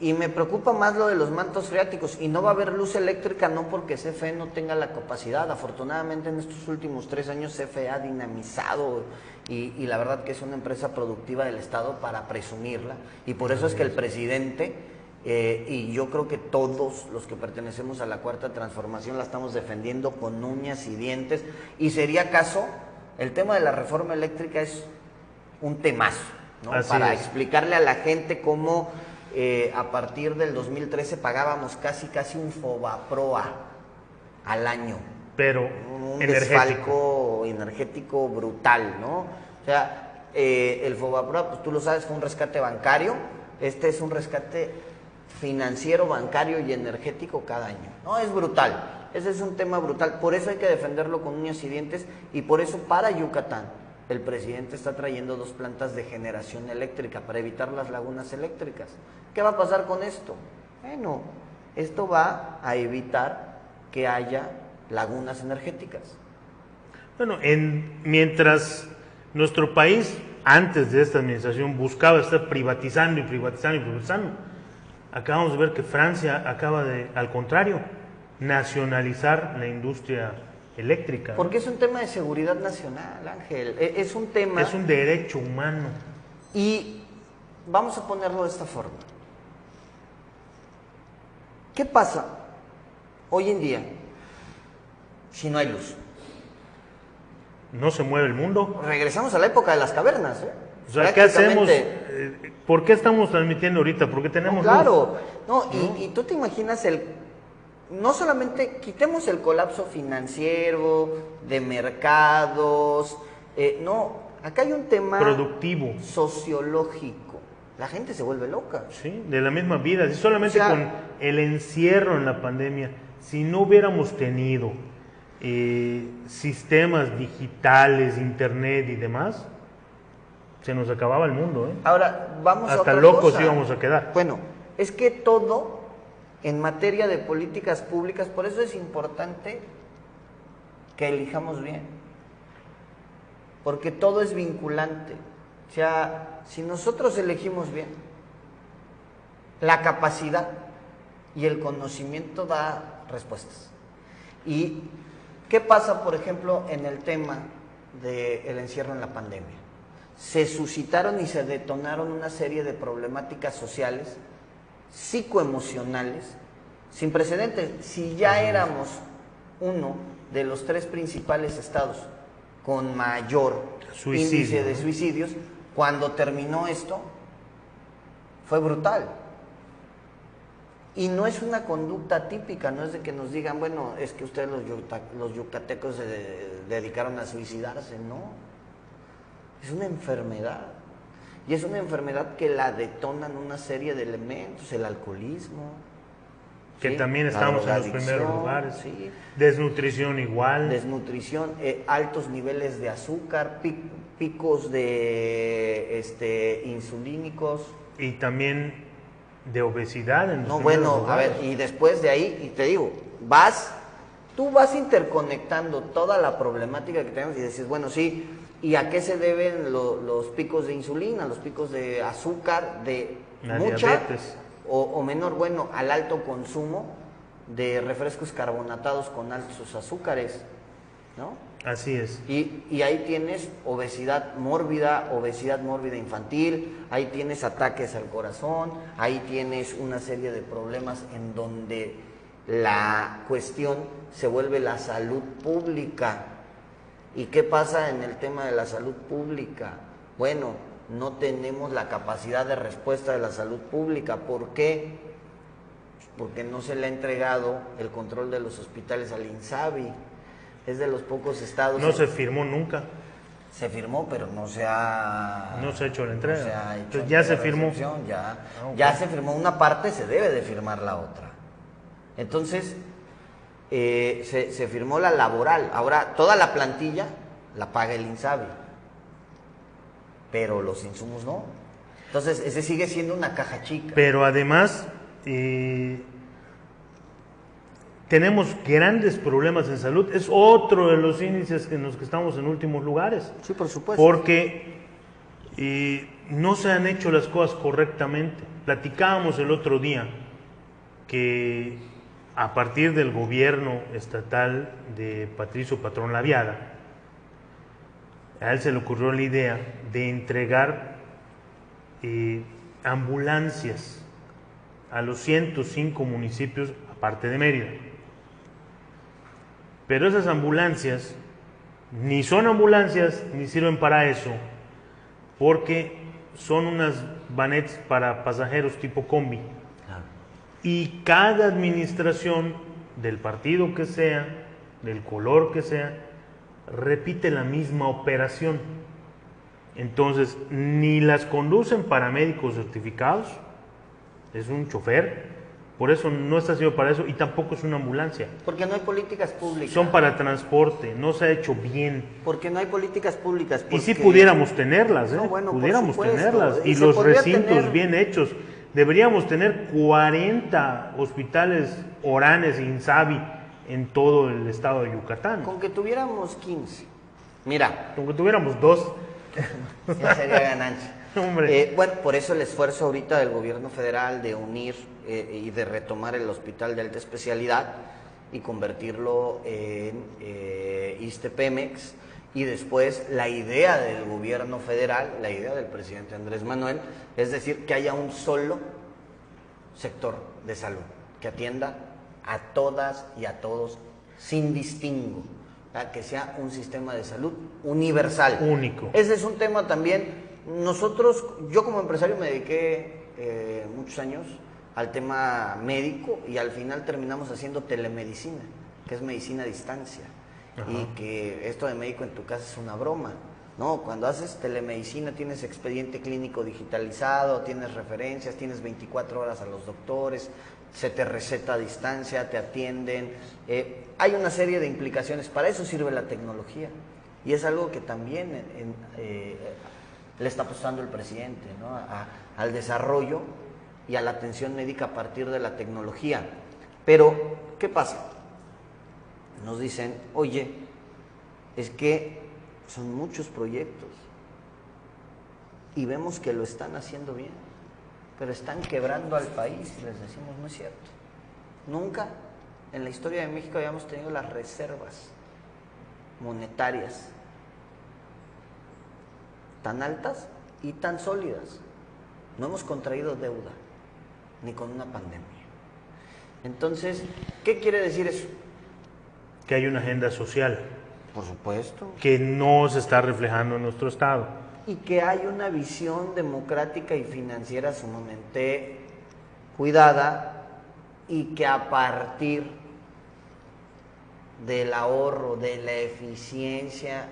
B: Y me preocupa más lo de los mantos freáticos, y no va a haber luz eléctrica no porque CFE no tenga la capacidad. Afortunadamente en estos últimos 3 años CFE ha dinamizado y la verdad que es una empresa productiva del Estado para presumirla, y por eso es que el presidente y yo creo que todos los que pertenecemos a la Cuarta Transformación la estamos defendiendo con uñas y dientes, y sería caso, el tema de la reforma eléctrica es un temazo, ¿no? Para explicarle a la gente cómo a partir del 2013 pagábamos casi un FOBAPROA al año.
A: Pero
B: un desfalco energético brutal, ¿no? O sea, el FOBAPROA, pues tú lo sabes, fue un rescate bancario. Este es un rescate financiero, bancario y energético cada año. No, es brutal. Ese es un tema brutal. Por eso hay que defenderlo con uñas y dientes, y por eso para Yucatán el presidente está trayendo 2 plantas de generación eléctrica para evitar las lagunas eléctricas. ¿Qué va a pasar con esto? Bueno, esto va a evitar que haya lagunas energéticas.
A: Bueno, mientras nuestro país, antes de esta administración, buscaba estar privatizando y privatizando y privatizando, acabamos de ver que Francia acaba de, al contrario, nacionalizar la industria eléctrica.
B: Porque es un tema de seguridad nacional, Ángel. Es un tema...
A: Es un derecho humano.
B: Y vamos a ponerlo de esta forma. ¿Qué pasa hoy en día si no hay luz?
A: No se mueve el mundo.
B: Regresamos a la época de las cavernas, ¿eh?
A: O sea, ¿qué hacemos? ¿Por qué estamos transmitiendo ahorita? Porque tenemos
B: claro,
A: luz.
B: No, y tú te imaginas no solamente quitemos el colapso financiero, de mercados, no, acá hay un tema
A: productivo,
B: sociológico. La gente se vuelve loca.
A: Sí, de la misma vida. Si solamente con el encierro en la pandemia, si no hubiéramos tenido sistemas digitales, internet y demás, se nos acababa el mundo, ¿eh?
B: Ahora, vamos
A: hasta
B: a otra
A: locos
B: cosa.
A: íbamos a quedar.
B: Bueno, es que todo en materia de políticas públicas, por eso es importante que elijamos bien, porque todo es vinculante. O sea, si nosotros elegimos bien, la capacidad y el conocimiento da respuestas. ¿Y qué pasa, por ejemplo, en el tema del encierro en la pandemia? Se suscitaron y se detonaron una serie de problemáticas sociales, psicoemocionales, sin precedentes. Si ya éramos uno de los 3 principales estados con mayor índice de suicidios, cuando terminó esto, fue brutal. Y no es una conducta típica, no es de que nos digan, bueno, es que ustedes los yucatecos se dedicaron a suicidarse, no. Es una enfermedad. Y es una enfermedad que la detonan una serie de elementos, el alcoholismo.
A: Que ¿sí? También estamos en los primeros lugares.
B: Sí.
A: Desnutrición igual.
B: Desnutrición, altos niveles de azúcar, picos de insulínicos.
A: Y también de obesidad en los
B: No, bueno, lugares. A ver, y después de ahí, y te digo, tú vas interconectando toda la problemática que tenemos y dices, bueno, sí, ¿y a qué se deben los picos de insulina, los picos de azúcar, de
A: la
B: mucha
A: diabetes
B: o menor, bueno, al alto consumo de refrescos carbonatados con altos azúcares, ¿no?
A: Así es.
B: Y ahí tienes obesidad mórbida infantil, ahí tienes ataques al corazón, ahí tienes una serie de problemas en donde la cuestión se vuelve la salud pública. ¿Y qué pasa en el tema de la salud pública? Bueno, no tenemos la capacidad de respuesta de la salud pública. ¿Por qué? Porque no se le ha entregado el control de los hospitales al INSABI. Es de los pocos estados...
A: No se firmó nunca.
B: Se firmó, pero no se ha...
A: No se ha hecho la entrega.
B: No se ha hecho
A: Entonces, ya se firmó.
B: Ya se firmó una parte, se debe de firmar la otra. Entonces, se firmó la laboral. Ahora, toda la plantilla la paga el INSABI, pero los insumos no. Entonces, ese sigue siendo una caja chica.
A: Pero además, tenemos grandes problemas en salud. Es otro de los índices en los que estamos en últimos lugares.
B: Sí, por supuesto.
A: Porque no se han hecho las cosas correctamente. Platicábamos el otro día que a partir del gobierno estatal de Patricio Patrón Laviada, a él se le ocurrió la idea de entregar ambulancias a los 105 municipios, aparte de Mérida. Pero esas ambulancias ni son ambulancias ni sirven para eso, porque son unas vanettes para pasajeros tipo combi. Y cada administración, del partido que sea, del color que sea, repite la misma operación. Entonces, ni las conducen paramédicos certificados, es un chofer, por eso no está haciendo para eso, y tampoco es una ambulancia.
B: Porque no hay políticas públicas.
A: Son para transporte, no se ha hecho bien.
B: Porque no hay políticas públicas.
A: Y si pudiéramos tenerlas,
B: No, bueno,
A: pudiéramos
B: por supuesto.
A: tenerlas. Y
B: se
A: los
B: podría
A: recintos
B: tener...
A: bien hechos. Deberíamos tener 40 hospitales Oranes e INSABI en todo el estado de Yucatán.
B: Con que tuviéramos 15. Mira.
A: Con que tuviéramos 2.
B: Ya sería ganancia.
A: Hombre.
B: Bueno, por eso el esfuerzo ahorita del gobierno federal de unir y de retomar el hospital de alta especialidad y convertirlo en ISSSTE-Pemex, y después la idea del gobierno federal, la idea del presidente Andrés Manuel, es decir, que haya un solo sector de salud que atienda a todas y a todos sin distingo, ¿verdad? Que sea un sistema de salud universal.
A: Único.
B: Ese es un tema también. Nosotros, yo como empresario me dediqué muchos años al tema médico y al final terminamos haciendo telemedicina, que es medicina a distancia. Ajá. Y que esto de médico en tu casa es una broma. No, cuando haces telemedicina tienes expediente clínico digitalizado, tienes referencias, tienes 24 horas a los doctores, se te receta a distancia, te atienden. Hay una serie de implicaciones, para eso sirve la tecnología. Y es algo que también le está apostando el presidente, ¿no? Al desarrollo y a la atención médica a partir de la tecnología. Pero, ¿qué pasa? Nos dicen, oye, es que son muchos proyectos y vemos que lo están haciendo bien, pero están quebrando al país, y les decimos, no es cierto. Nunca en la historia de México habíamos tenido las reservas monetarias tan altas y tan sólidas. No hemos contraído deuda, ni con una pandemia. Entonces, ¿qué quiere decir eso?
A: Que hay una agenda social.
B: Por supuesto.
A: Que no se está reflejando en nuestro estado.
B: Y que hay una visión democrática y financiera sumamente cuidada, y que a partir del ahorro, de la eficiencia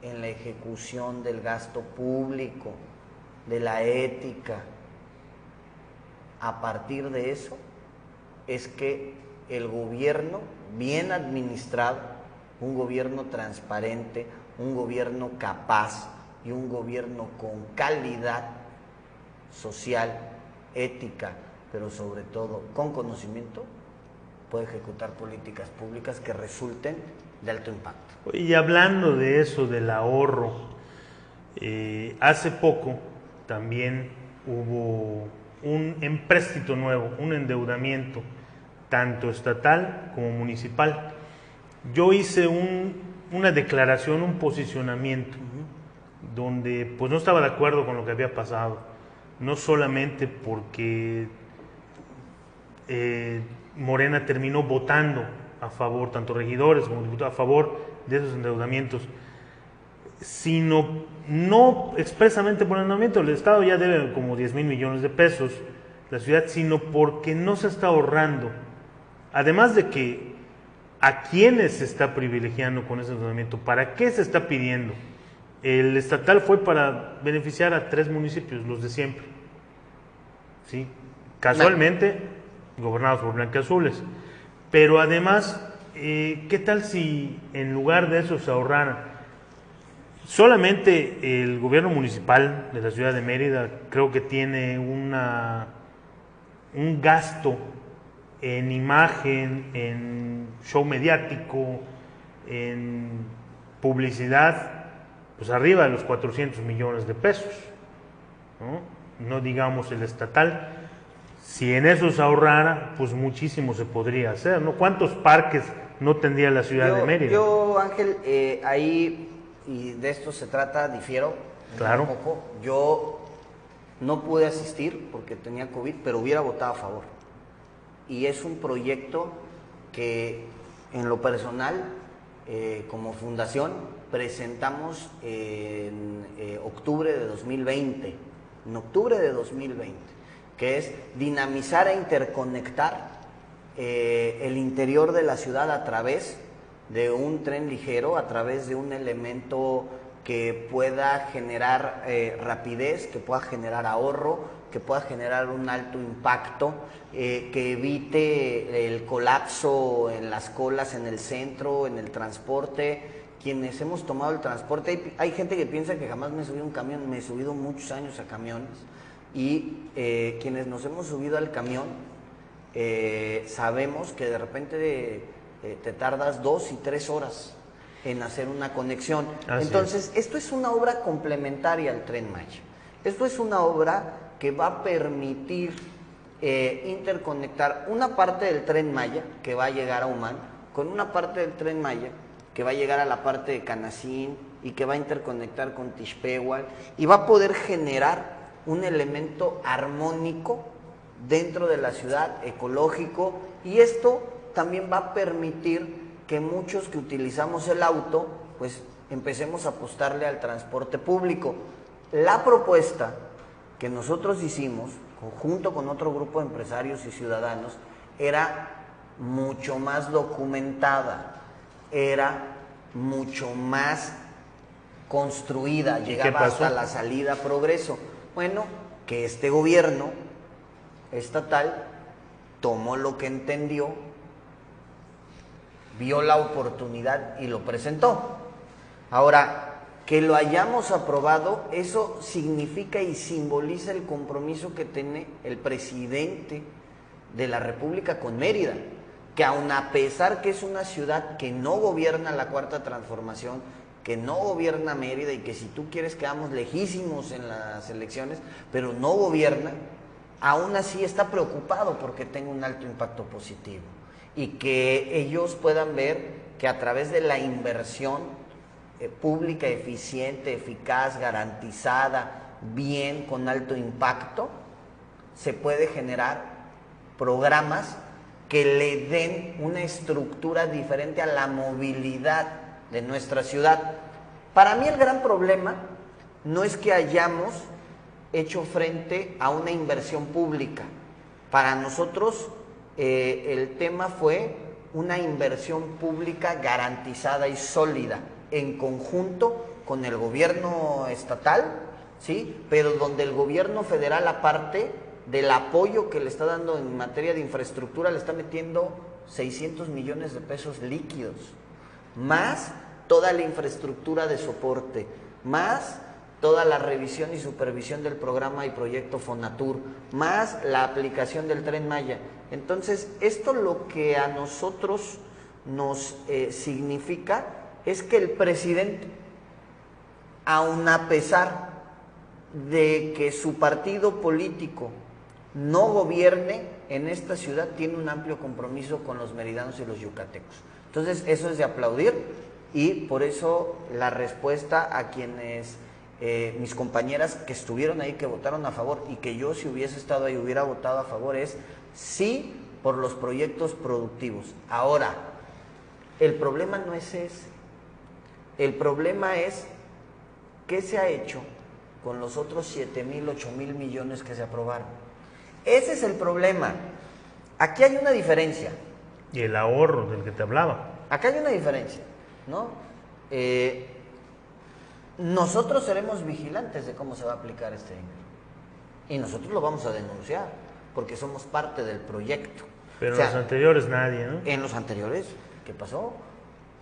B: en la ejecución del gasto público, de la ética, a partir de eso es que el gobierno bien administrado, un gobierno transparente, un gobierno capaz y un gobierno con calidad social, ética, pero sobre todo con conocimiento, puede ejecutar políticas públicas que resulten de alto impacto.
A: Y hablando de eso, del ahorro, hace poco también hubo un empréstito nuevo, un endeudamiento, tanto estatal como municipal. Yo hice una declaración, un posicionamiento, donde pues no estaba de acuerdo con lo que había pasado, no solamente porque Morena terminó votando a favor, tanto regidores como diputados, a favor de esos endeudamientos, sino no expresamente por el endeudamiento. El Estado ya debe como 10,000 millones de pesos, la ciudad, sino porque no se está ahorrando. Además de que a quiénes se está privilegiando con ese endeudamiento, ¿para qué se está pidiendo? El estatal fue para beneficiar a 3 municipios, los de siempre, ¿sí? Casualmente gobernados por blanquiazules. Pero además, ¿qué tal si en lugar de eso se ahorraran? Solamente el gobierno municipal de la ciudad de Mérida creo que tiene un gasto en imagen, en show mediático, en publicidad, pues arriba de los 400 millones de pesos, no digamos el estatal. Si en eso se ahorrara, pues muchísimo se podría hacer, ¿no? ¿Cuántos parques no tendría la ciudad de Mérida?
B: Yo, Ángel, ahí, y de esto se trata, difiero
A: claro.
B: un poco. Yo no pude asistir porque tenía COVID, pero hubiera votado a favor. Y es un proyecto que, en lo personal, como fundación, presentamos en octubre de 2020. En octubre de 2020. Que es dinamizar e interconectar el interior de la ciudad a través de un tren ligero, a través de un elemento que pueda generar rapidez, que pueda generar ahorro, que pueda generar un alto impacto, que evite el colapso en las colas en el centro, en el transporte. Quienes hemos tomado el transporte, hay gente que piensa que jamás me he subido a un camión, me he subido muchos años a camiones. Y quienes nos hemos subido al camión, sabemos que de repente te tardas 2 y 3 horas en hacer una conexión. Entonces, esto es una obra complementaria al Tren Maya. Esto es una obra que va a permitir interconectar una parte del Tren Maya, que va a llegar a Humán, con una parte del Tren Maya, que va a llegar a la parte de Canacín y que va a interconectar con Tixpehual, y va a poder generar un elemento armónico dentro de la ciudad, ecológico, y esto también va a permitir que muchos que utilizamos el auto, pues empecemos a apostarle al transporte público. La propuesta que nosotros hicimos, junto con otro grupo de empresarios y ciudadanos, era mucho más documentada, era mucho más construida, llegaba hasta la salida Progreso. Bueno, que este gobierno estatal tomó lo que entendió, vio la oportunidad y lo presentó. Ahora, que lo hayamos aprobado, eso significa y simboliza el compromiso que tiene el presidente de la República con Mérida, que aun a pesar que es una ciudad que no gobierna la Cuarta Transformación, que no gobierna Mérida y que si tú quieres quedamos lejísimos en las elecciones, pero no gobierna, aún así está preocupado porque tenga un alto impacto positivo y que ellos puedan ver que a través de la inversión pública, eficiente, eficaz, garantizada, bien, con alto impacto, se puede generar programas que le den una estructura diferente a la movilidad de nuestra ciudad. Para mí el gran problema no es que hayamos hecho frente a una inversión pública. Para nosotros el tema fue una inversión pública garantizada y sólida, en conjunto con el gobierno estatal, ¿sí? Pero donde el gobierno federal, aparte del apoyo que le está dando en materia de infraestructura, le está metiendo 600 millones de pesos líquidos, más toda la infraestructura de soporte, más toda la revisión y supervisión del programa y proyecto Fonatur, más la aplicación del Tren Maya. Entonces, esto lo que a nosotros nos significa es que el presidente, aun a pesar de que su partido político no gobierne en esta ciudad, tiene un amplio compromiso con los meridanos y los yucatecos. Entonces, eso es de aplaudir y por eso la respuesta a quienes, mis compañeras que estuvieron ahí, que votaron a favor y que yo si hubiese estado ahí hubiera votado a favor, es sí por los proyectos productivos. Ahora, el problema no es ese. El problema es qué se ha hecho con los otros 7,000, 8,000 millones que se aprobaron. Ese es el problema. Aquí hay una diferencia.
A: Y el ahorro del que te hablaba.
B: Acá hay una diferencia, ¿no? Nosotros seremos vigilantes de cómo se va a aplicar este dinero. Y nosotros lo vamos a denunciar, porque somos parte del proyecto.
A: Pero en los anteriores nadie, ¿no?
B: En los anteriores, ¿qué pasó?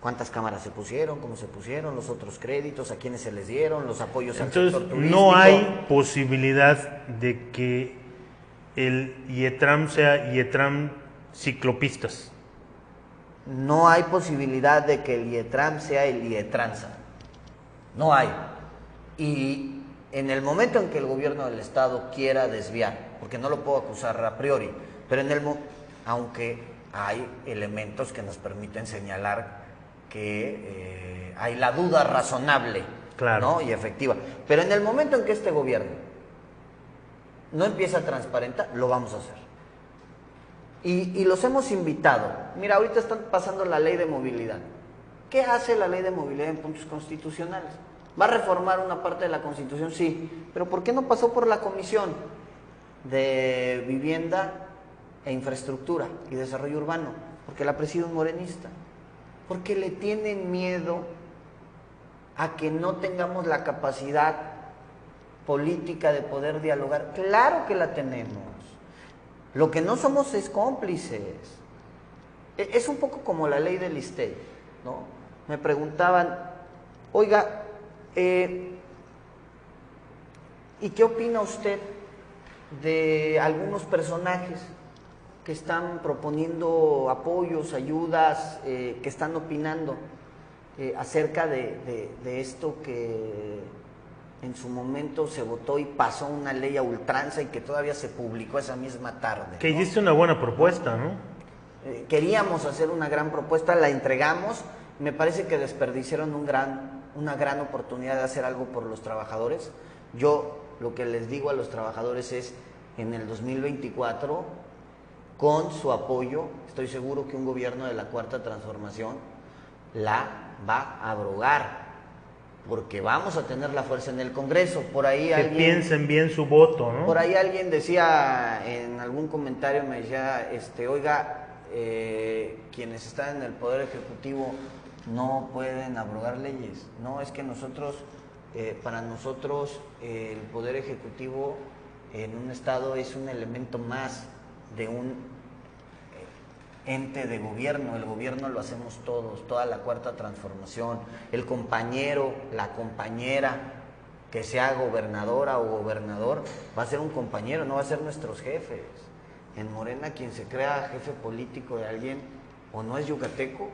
B: ¿Cuántas cámaras se pusieron? ¿Cómo se pusieron? ¿Los otros créditos? ¿A quiénes se les dieron? ¿Los apoyos al sector turístico?
A: Entonces, no hay posibilidad de que el IETRAM sea IETRAM ciclopistas.
B: No hay posibilidad de que el IETRAM sea el IETRANSA. No hay. Y en el momento en que el gobierno del estado quiera desviar, porque no lo puedo acusar a priori, pero aunque hay elementos que nos permiten señalar que hay la duda razonable,
A: claro,
B: ¿no? Y efectiva. Pero en el momento en que este gobierno no empieza a transparentar, lo vamos a hacer. Y los hemos invitado. Mira, ahorita están pasando la ley de movilidad. ¿Qué hace la ley de movilidad en puntos constitucionales? ¿Va a reformar una parte de la Constitución? Sí. ¿Pero por qué no pasó por la Comisión de Vivienda e Infraestructura y Desarrollo Urbano? Porque la preside un morenista. Porque le tienen miedo a que no tengamos la capacidad política de poder dialogar. Claro que la tenemos. Lo que no somos es cómplices. Es un poco como la ley del ISSSTE, ¿no? Me preguntaban, oiga, ¿y qué opina usted de algunos personajes que están proponiendo apoyos, ayudas, que están opinando acerca de esto que en su momento se votó y pasó una ley a ultranza y que todavía se publicó esa misma tarde?
A: Que
B: ¿no?
A: hiciste una buena propuesta, ¿no?
B: Queríamos hacer una gran propuesta, la entregamos, me parece que desperdiciaron una gran oportunidad de hacer algo por los trabajadores. Yo lo que les digo a los trabajadores es, en el 2024, con su apoyo, estoy seguro que un gobierno de la Cuarta Transformación la va a abrogar, porque vamos a tener la fuerza en el Congreso. Por ahí
A: que piensen bien su voto, ¿no?
B: Por ahí alguien decía, en algún comentario me decía, oiga, quienes están en el Poder Ejecutivo no pueden abrogar leyes. No, es que nosotros, para nosotros, el Poder Ejecutivo en un estado es un elemento más de un ente de gobierno. El gobierno lo hacemos todos, toda la Cuarta Transformación. El compañero, la compañera que sea gobernadora o gobernador va a ser un compañero, no va a ser nuestros jefes. En Morena, quien se crea jefe político de alguien o no es yucateco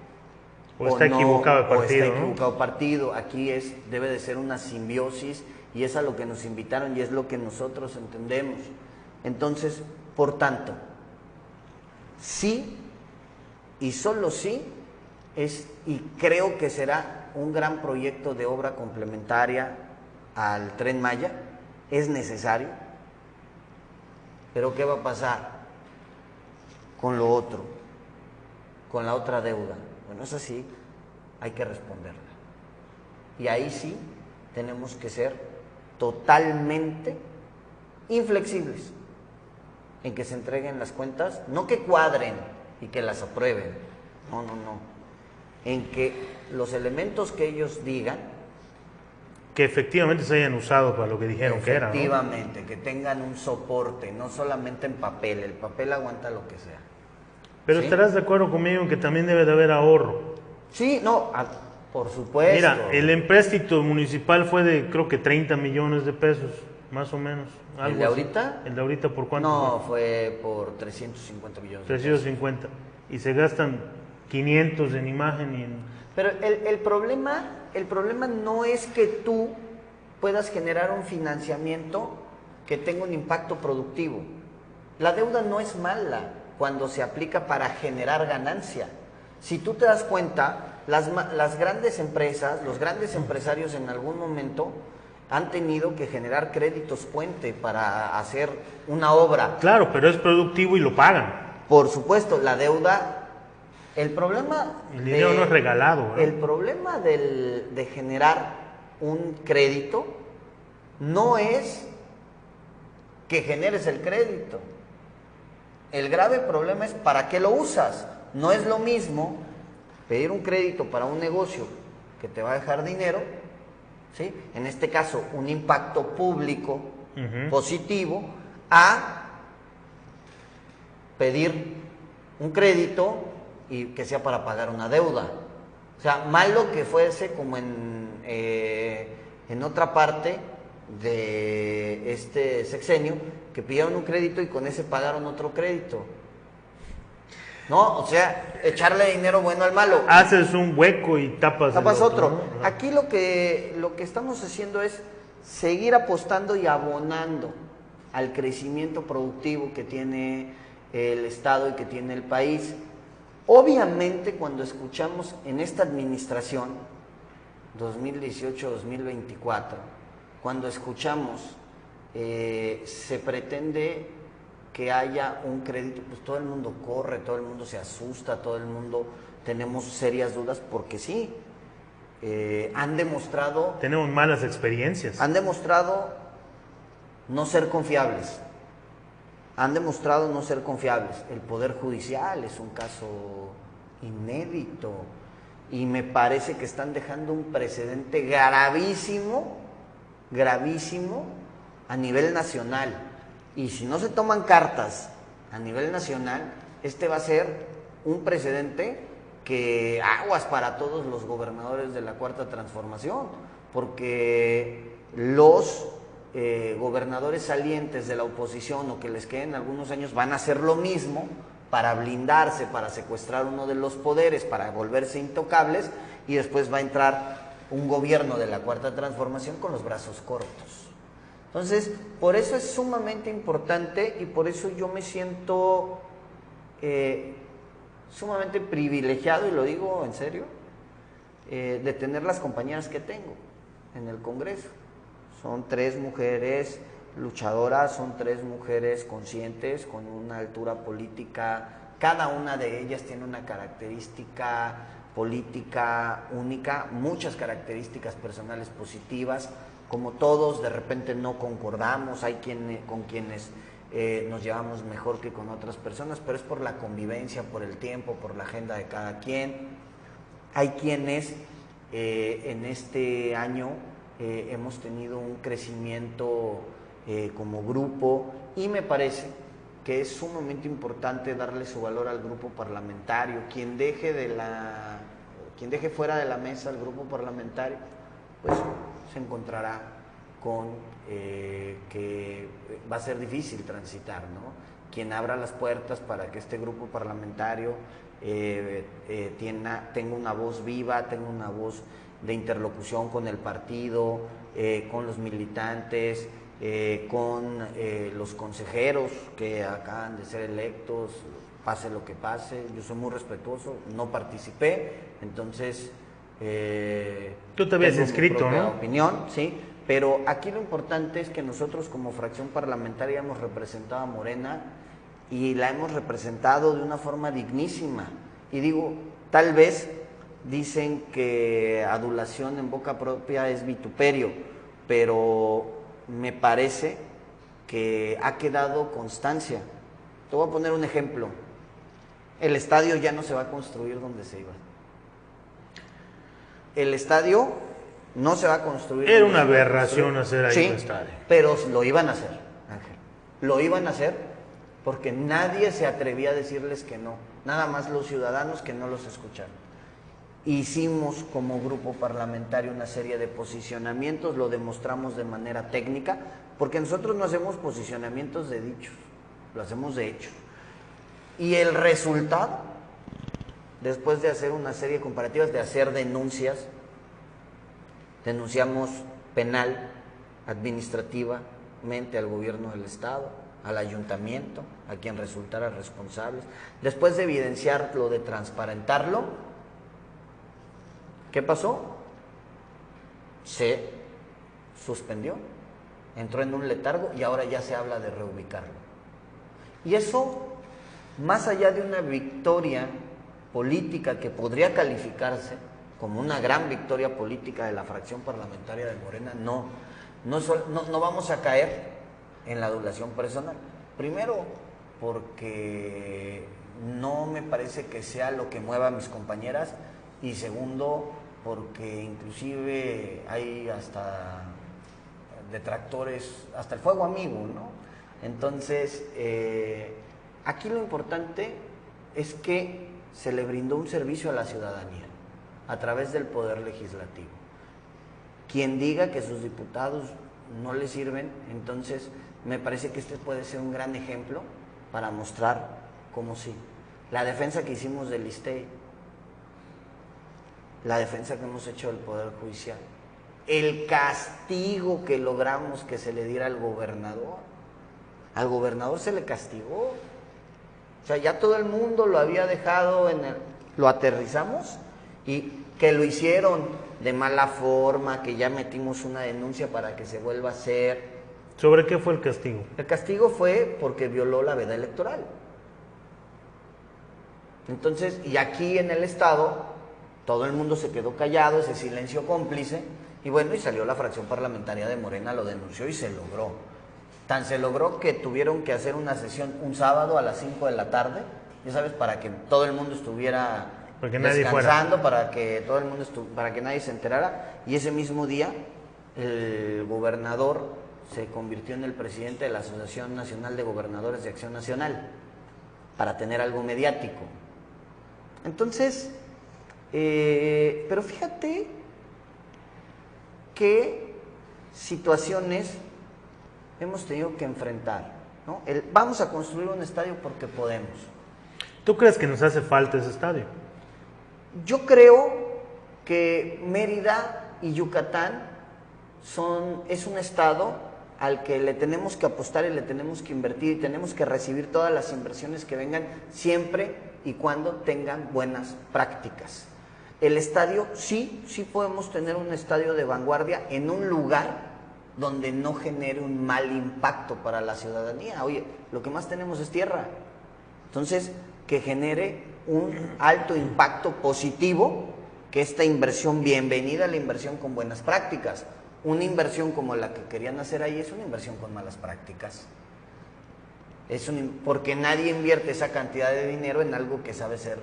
A: o está equivocado el partido,
B: o está equivocado partido. Aquí debe de ser una simbiosis, y es a lo que nos invitaron y es lo que nosotros entendemos. Entonces, por tanto, sí y solo sí y creo que será un gran proyecto de obra complementaria al Tren Maya, es necesario. Pero ¿qué va a pasar con lo otro, con la otra deuda? Bueno, es así, hay que responderla. Y ahí sí tenemos que ser totalmente inflexibles en que se entreguen las cuentas, no que cuadren y que las aprueben, no, en que los elementos que ellos digan,
A: que efectivamente se hayan usado para lo que dijeron que era, ¿no?
B: Efectivamente, que tengan un soporte, no solamente en papel. El papel aguanta lo que sea.
A: Pero
B: ¿sí?
A: ¿Estarás de acuerdo conmigo en que también debe de haber ahorro?
B: Sí, no, por supuesto.
A: Mira, el empréstito municipal fue de, creo que 30 millones de pesos, más o menos.
B: ¿El de ahorita?
A: ¿El de ahorita por cuánto?
B: No, fue por 350 millones.
A: 350. Y se gastan 500 en imagen y en...
B: Pero el problema no es que tú puedas generar un financiamiento que tenga un impacto productivo. La deuda no es mala cuando se aplica para generar ganancia. Si tú te das cuenta, las grandes empresas, los grandes empresarios en algún momento han tenido que generar créditos puente para hacer una obra.
A: Claro, pero es productivo y lo pagan.
B: Por supuesto, la deuda, el problema...
A: El dinero no es regalado, ¿no?
B: El problema de generar un crédito no es que generes el crédito. El grave problema es para qué lo usas. No es lo mismo pedir un crédito para un negocio que te va a dejar dinero, ¿sí? En este caso, un impacto público positivo, a pedir un crédito y que sea para pagar una deuda. O sea, malo que fuese como en otra parte de este sexenio, que pidieron un crédito y con ese pagaron otro crédito. No, o sea, echarle dinero bueno al malo.
A: Haces un hueco y tapas el
B: otro.
A: ¿no?
B: Aquí lo que estamos haciendo es seguir apostando y abonando al crecimiento productivo que tiene el Estado y que tiene el país. Obviamente, cuando escuchamos en esta administración 2018-2024, cuando escuchamos se pretende que haya un crédito, pues todo el mundo corre, todo el mundo se asusta, todo el mundo tenemos serias dudas, porque sí, han demostrado...
A: Tenemos malas experiencias.
B: Han demostrado no ser confiables. Han demostrado no ser confiables. El Poder Judicial es un caso inédito y me parece que están dejando un precedente gravísimo, gravísimo a nivel nacional. Y si no se toman cartas a nivel nacional, este va a ser un precedente que aguas para todos los gobernadores de la Cuarta Transformación, porque los gobernadores salientes de la oposición o que les queden algunos años van a hacer lo mismo para blindarse, para secuestrar uno de los poderes, para volverse intocables, y después va a entrar un gobierno de la Cuarta Transformación con los brazos cortos. Entonces, por eso es sumamente importante y por eso yo me siento sumamente privilegiado, y lo digo en serio, de tener las compañeras que tengo en el Congreso. Son 3 mujeres luchadoras, son 3 mujeres conscientes, con una altura política. Cada una de ellas tiene una característica política única, muchas características personales positivas. Como todos, de repente no concordamos, hay con quienes nos llevamos mejor que con otras personas, pero es por la convivencia, por el tiempo, por la agenda de cada quien. Hay quienes en este año hemos tenido un crecimiento como grupo, y me parece que es sumamente importante darle su valor al grupo parlamentario. Quien deje fuera de la mesa al grupo parlamentario, pues se encontrará con que va a ser difícil transitar, ¿no? Quien abra las puertas para que este grupo parlamentario tenga una voz viva, tenga una voz de interlocución con el partido, con los militantes, con los consejeros que acaban de ser electos, pase lo que pase. Yo soy muy respetuoso, no participé, entonces
A: tú te habías inscrito, ¿no?
B: Opinión, sí, pero aquí lo importante es que nosotros como fracción parlamentaria hemos representado a Morena y la hemos representado de una forma dignísima. Y digo, tal vez dicen que adulación en boca propia es vituperio, pero me parece que ha quedado constancia. Te voy a poner un ejemplo. El estadio ya no se va a construir donde se iba. El estadio no se va a construir.
A: Era una aberración hacer ahí un estadio.
B: Pero lo iban a hacer, Ángel. Lo iban a hacer porque nadie se atrevía a decirles que no. Nada más los ciudadanos que no los escucharon. Hicimos como grupo parlamentario una serie de posicionamientos, lo demostramos de manera técnica, porque nosotros no hacemos posicionamientos de dichos, lo hacemos de hechos. Y el resultado, después de hacer una serie de comparativas, de hacer denuncias, denunciamos penal, administrativamente al gobierno del Estado, al ayuntamiento, a quien resultara responsable. Después de evidenciarlo, de transparentarlo, ¿qué pasó? Se suspendió, entró en un letargo y ahora ya se habla de reubicarlo. Y eso más allá de una victoria política que podría calificarse como una gran victoria política de la fracción parlamentaria de Morena, no vamos a caer en la adulación personal. Primero, porque no me parece que sea lo que mueva a mis compañeras, y segundo, porque inclusive hay hasta detractores, hasta el fuego amigo, ¿no? Entonces, aquí lo importante es que se le brindó un servicio a la ciudadanía a través del Poder Legislativo. Quien diga que sus diputados no le sirven, entonces me parece que este puede ser un gran ejemplo para mostrar cómo sí. La defensa que hicimos del ISSSTE, la defensa que hemos hecho del Poder Judicial, el castigo que logramos que se le diera al gobernador se le castigó. O sea, ya todo el mundo lo había dejado lo aterrizamos, y que lo hicieron de mala forma, que ya metimos una denuncia para que se vuelva a hacer.
A: ¿Sobre qué fue el castigo?
B: El castigo fue porque violó la veda electoral. Entonces, y aquí en el Estado, todo el mundo se quedó callado, ese silencio cómplice, y bueno, y salió la fracción parlamentaria de Morena, lo denunció y se logró. Tan se logró que tuvieron que hacer una sesión un sábado a las 5 de la tarde, ya sabes, para que todo el mundo estuviera descansando, para que todo el mundo para que nadie se enterara, y ese mismo día el gobernador se convirtió en el presidente de la Asociación Nacional de Gobernadores de Acción Nacional, para tener algo mediático. Entonces, pero fíjate qué situaciones hemos tenido que enfrentar, ¿no? Vamos a construir un estadio porque podemos.
A: ¿Tú crees que nos hace falta ese estadio?
B: Yo creo que Mérida y Yucatán es un estado al que le tenemos que apostar y le tenemos que invertir, y tenemos que recibir todas las inversiones que vengan, siempre y cuando tengan buenas prácticas. El estadio, sí podemos tener un estadio de vanguardia en un lugar donde no genere un mal impacto para la ciudadanía. Oye, lo que más tenemos es tierra. Entonces, que genere un alto impacto positivo, que esta inversión, bienvenida la inversión con buenas prácticas. Una inversión como la que querían hacer ahí es una inversión con malas prácticas. Porque nadie invierte esa cantidad de dinero en algo que sabe ser,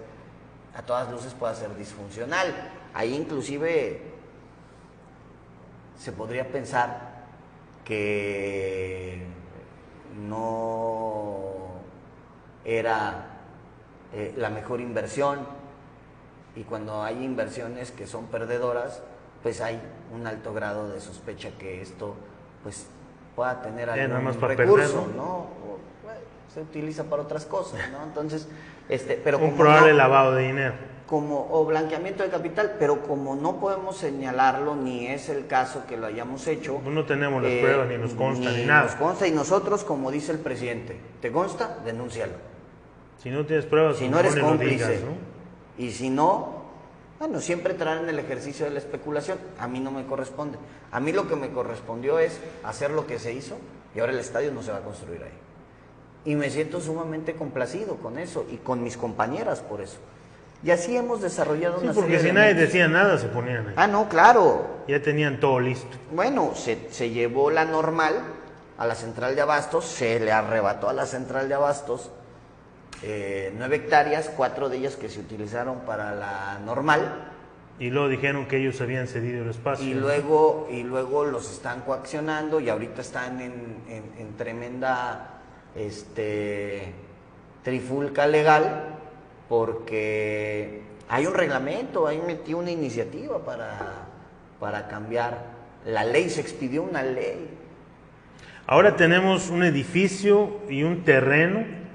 B: a todas luces pueda ser disfuncional. Ahí inclusive se podría pensar que no era la mejor inversión, y cuando hay inversiones que son perdedoras, pues hay un alto grado de sospecha que esto pues pueda tener algún recurso, perder, ¿no? Se utiliza para otras cosas, ¿no? Entonces, pero
A: un probable lavado de dinero.
B: O blanqueamiento de capital, pero como no podemos señalarlo, ni es el caso que lo hayamos hecho.
A: No tenemos las pruebas, ni nos consta, ni nada.
B: Nos consta, y nosotros, como dice el presidente, ¿te consta? Denúncialo.
A: Si no tienes pruebas,
B: si no eres cómplice,
A: digas, ¿no?
B: Y si no, bueno, siempre entrarán en el ejercicio de la especulación. A mí no me corresponde. A mí lo que me correspondió es hacer lo que se hizo, y ahora el estadio no se va a construir ahí. Y me siento sumamente complacido con eso, y con mis compañeras por eso. Y así hemos desarrollado una serie de...
A: porque si nadie decía nada, se ponían ahí.
B: Ah, no, claro.
A: Ya tenían todo listo.
B: Bueno, se llevó la normal a la central de abastos, se le arrebató a la central de abastos 9 hectáreas, 4 de ellas que se utilizaron para la normal.
A: Y luego dijeron que ellos habían cedido el espacio.
B: Y luego los están coaccionando, y ahorita están en tremenda trifulca legal, porque hay un reglamento, ahí metí una iniciativa para cambiar la ley, se expidió una ley.
A: Ahora tenemos un edificio y un terreno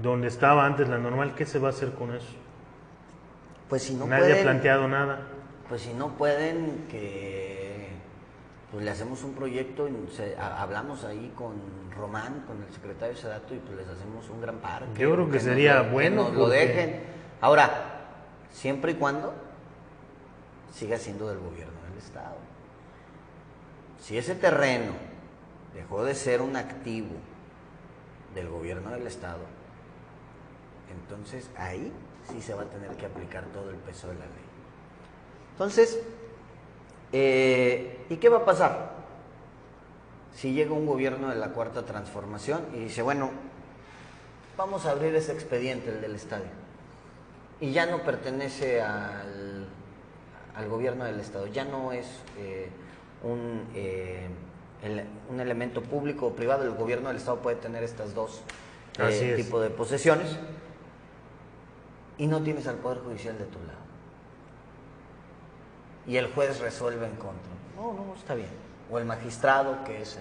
A: donde estaba antes la normal. ¿Qué se va a hacer con eso?
B: Pues si no
A: Nadie ha planteado nada.
B: Pues si no pueden, pues le hacemos un proyecto, hablamos ahí con Román, con el secretario de Sedato, y pues les hacemos un gran parque.
A: Yo creo que sería bueno
B: que nos lo dejen. Ahora, siempre y cuando siga siendo del gobierno del Estado. Si ese terreno dejó de ser un activo del gobierno del estado, entonces ahí sí se va a tener que aplicar todo el peso de la ley. Entonces, ¿y qué va a pasar si llega un gobierno de la Cuarta Transformación y dice, bueno, vamos a abrir ese expediente, el del estadio, y ya no pertenece al gobierno del estado, ya no es un elemento público o privado? El gobierno del estado puede tener estas dos tipos de posesiones, y no tienes al Poder Judicial de tu lado, y el juez resuelve en contra. No, está bien. O el magistrado, que es.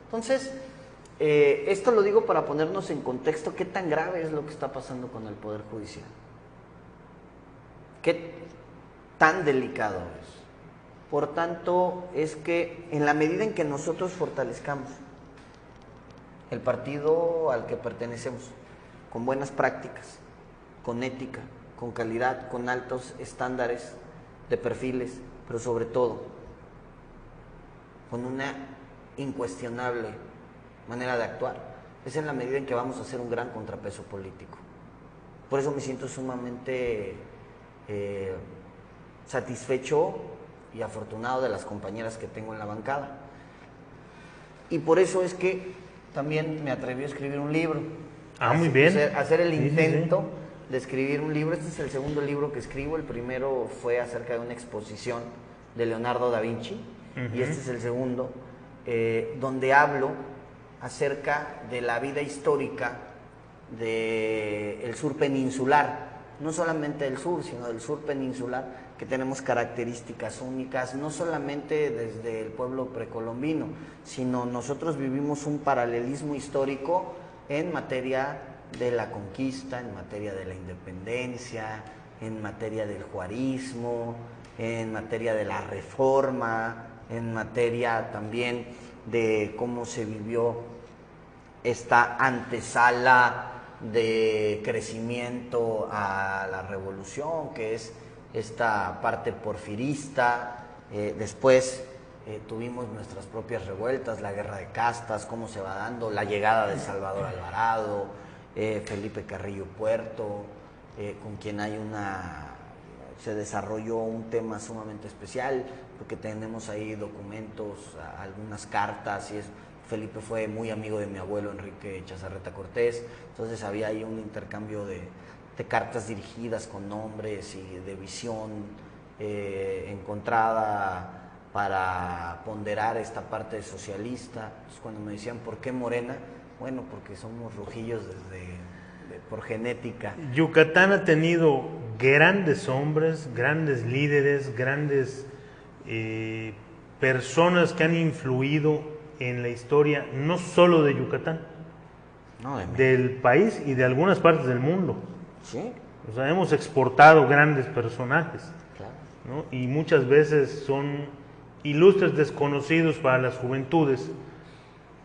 B: Entonces, esto lo digo para ponernos en contexto qué tan grave es lo que está pasando con el Poder Judicial. Qué tan delicado es. Por tanto, es que en la medida en que nosotros fortalezcamos el partido al que pertenecemos, con buenas prácticas, con ética, con calidad, con altos estándares de perfiles, pero sobre todo con una incuestionable manera de actuar, es en la medida en que vamos a hacer un gran contrapeso político. Por eso me siento sumamente satisfecho y afortunado de las compañeras que tengo en la bancada. Y por eso es que también me atreví a escribir un libro.
A: Muy bien.
B: Hacer el intento de escribir un libro. Este es el segundo libro que escribo. El primero fue acerca de una exposición de Leonardo da Vinci, y este es el segundo, donde hablo acerca de la vida histórica del sur peninsular, no solamente del sur, sino del sur peninsular, que tenemos características únicas, no solamente desde el pueblo precolombino, sino nosotros vivimos un paralelismo histórico en materia de la conquista, en materia de la independencia, en materia del juarismo, en materia de la reforma, en materia también de cómo se vivió esta antesala de crecimiento a la revolución, que es esta parte porfirista. Después tuvimos nuestras propias revueltas, la guerra de castas, cómo se va dando, la llegada de Salvador Alvarado, Felipe Carrillo Puerto, con quien se desarrolló un tema sumamente especial, porque tenemos ahí documentos, algunas cartas, y Felipe fue muy amigo de mi abuelo Enrique Chazarreta Cortés, entonces había ahí un intercambio de cartas dirigidas con nombres y de visión encontrada para ponderar esta parte socialista. Entonces, cuando me decían, ¿por qué Morena? Bueno, porque somos rojillos por genética.
A: Yucatán ha tenido grandes hombres, grandes líderes, grandes personas que han influido en la historia, no solo de Yucatán, del país y de algunas partes del mundo.
B: Sí.
A: O sea, hemos exportado grandes personajes,
B: claro,
A: ¿no? Y muchas veces son ilustres desconocidos para las juventudes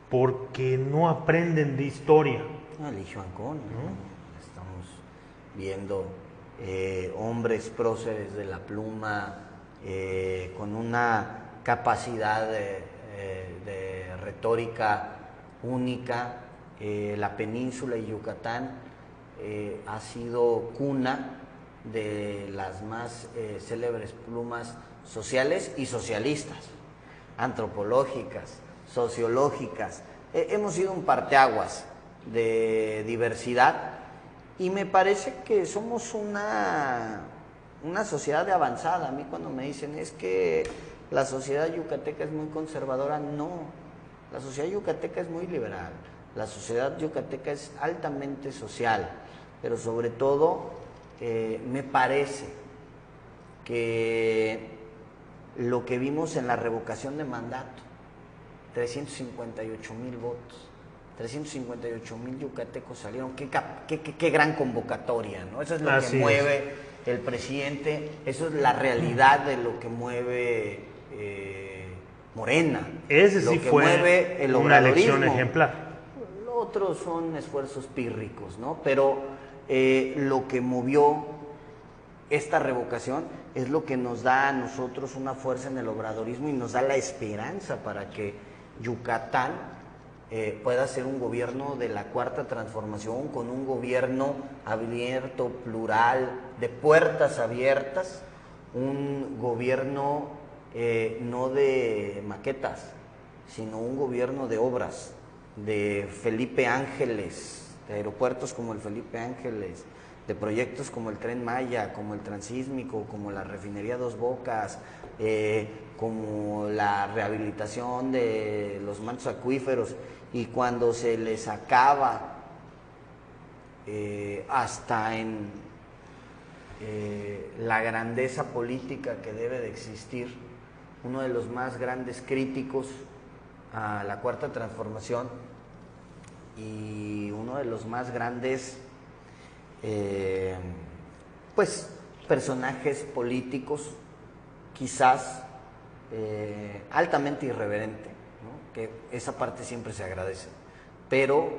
A: porque no aprenden de historia.
B: Eligio Ancón, ¿no? Estamos viendo hombres próceres de la pluma, con una capacidad de retórica única. La península y Yucatán ha sido cuna de las más célebres plumas sociales y socialistas, antropológicas, sociológicas. Hemos sido un parteaguas de diversidad, y me parece que somos una sociedad de avanzada. A mí cuando me dicen, es que la sociedad yucateca es muy conservadora, no, la sociedad yucateca es muy liberal, la sociedad yucateca es altamente social, pero sobre todo me parece que lo que vimos en la revocación de mandato, 358,000 votos, 358,000 yucatecos salieron, qué gran convocatoria, ¿no? Eso es lo que mueve el presidente, eso es la realidad de lo que mueve Morena.
A: Ese sí fue
B: mueve el
A: una elección ejemplar.
B: Lo otro son esfuerzos pírricos, ¿no? Pero lo que movió esta revocación es lo que nos da a nosotros una fuerza en el obradorismo y nos da la esperanza para que Yucatán pueda ser un gobierno de la Cuarta Transformación, con un gobierno abierto, plural, de puertas abiertas, un gobierno no de maquetas, sino un gobierno de obras, de Felipe Ángeles, de aeropuertos como el Felipe Ángeles, de proyectos como el Tren Maya, como el Transísmico, como la refinería Dos Bocas, como la rehabilitación de los mantos acuíferos, y cuando se les acaba hasta en la grandeza política que debe de existir, uno de los más grandes críticos a la Cuarta Transformación y uno de los más grandes pues personajes políticos, quizás altamente irreverente, ¿no? Que esa parte siempre se agradece, pero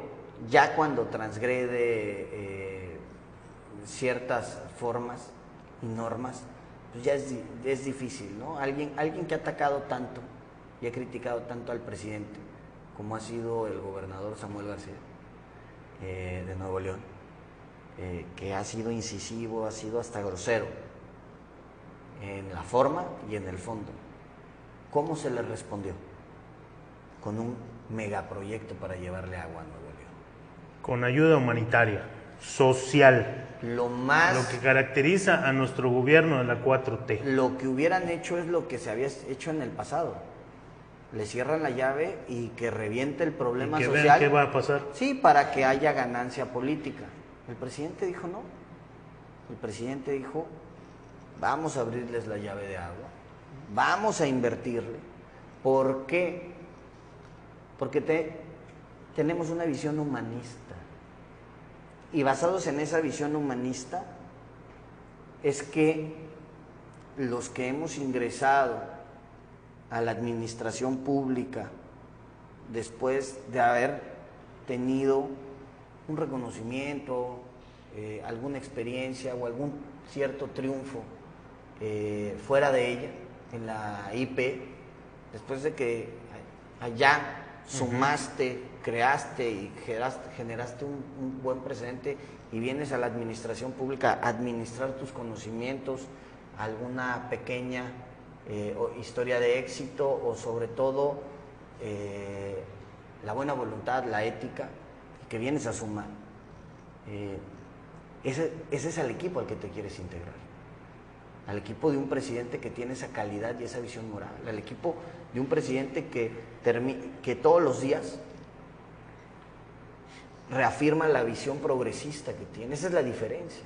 B: ya cuando transgrede ciertas formas y normas, pues ya es difícil, ¿no? Alguien que ha atacado tanto y ha criticado tanto al presidente, como ha sido el gobernador Samuel García de Nuevo León, que ha sido incisivo, ha sido hasta grosero en la forma y en el fondo. ¿Cómo se le respondió? Con un megaproyecto para llevarle agua a Nuevo León.
A: Con ayuda humanitaria, social.
B: Lo
A: que caracteriza a nuestro gobierno de la 4T.
B: Lo que hubieran hecho es lo que se había hecho en el pasado. Le cierran la llave y que reviente el problema social.
A: Vean qué va a pasar.
B: Sí, para que haya ganancia política. El presidente dijo no. El presidente dijo, vamos a abrirles la llave de agua, vamos a invertirle. ¿Por qué? Porque tenemos una visión humanista. Y basados en esa visión humanista es que los que hemos ingresado a la administración pública después de haber tenido un reconocimiento, alguna experiencia o algún cierto triunfo fuera de ella, en la IP, después de que allá sumaste, creaste y generaste un buen precedente y vienes a la administración pública a administrar tus conocimientos, alguna pequeña historia de éxito o sobre todo la buena voluntad, la ética que vienes a sumar. Ese es el equipo al que te quieres integrar, al equipo de un presidente que tiene esa calidad y esa visión moral, al equipo de un presidente que todos los días reafirma la visión progresista que tiene. Esa es la diferencia.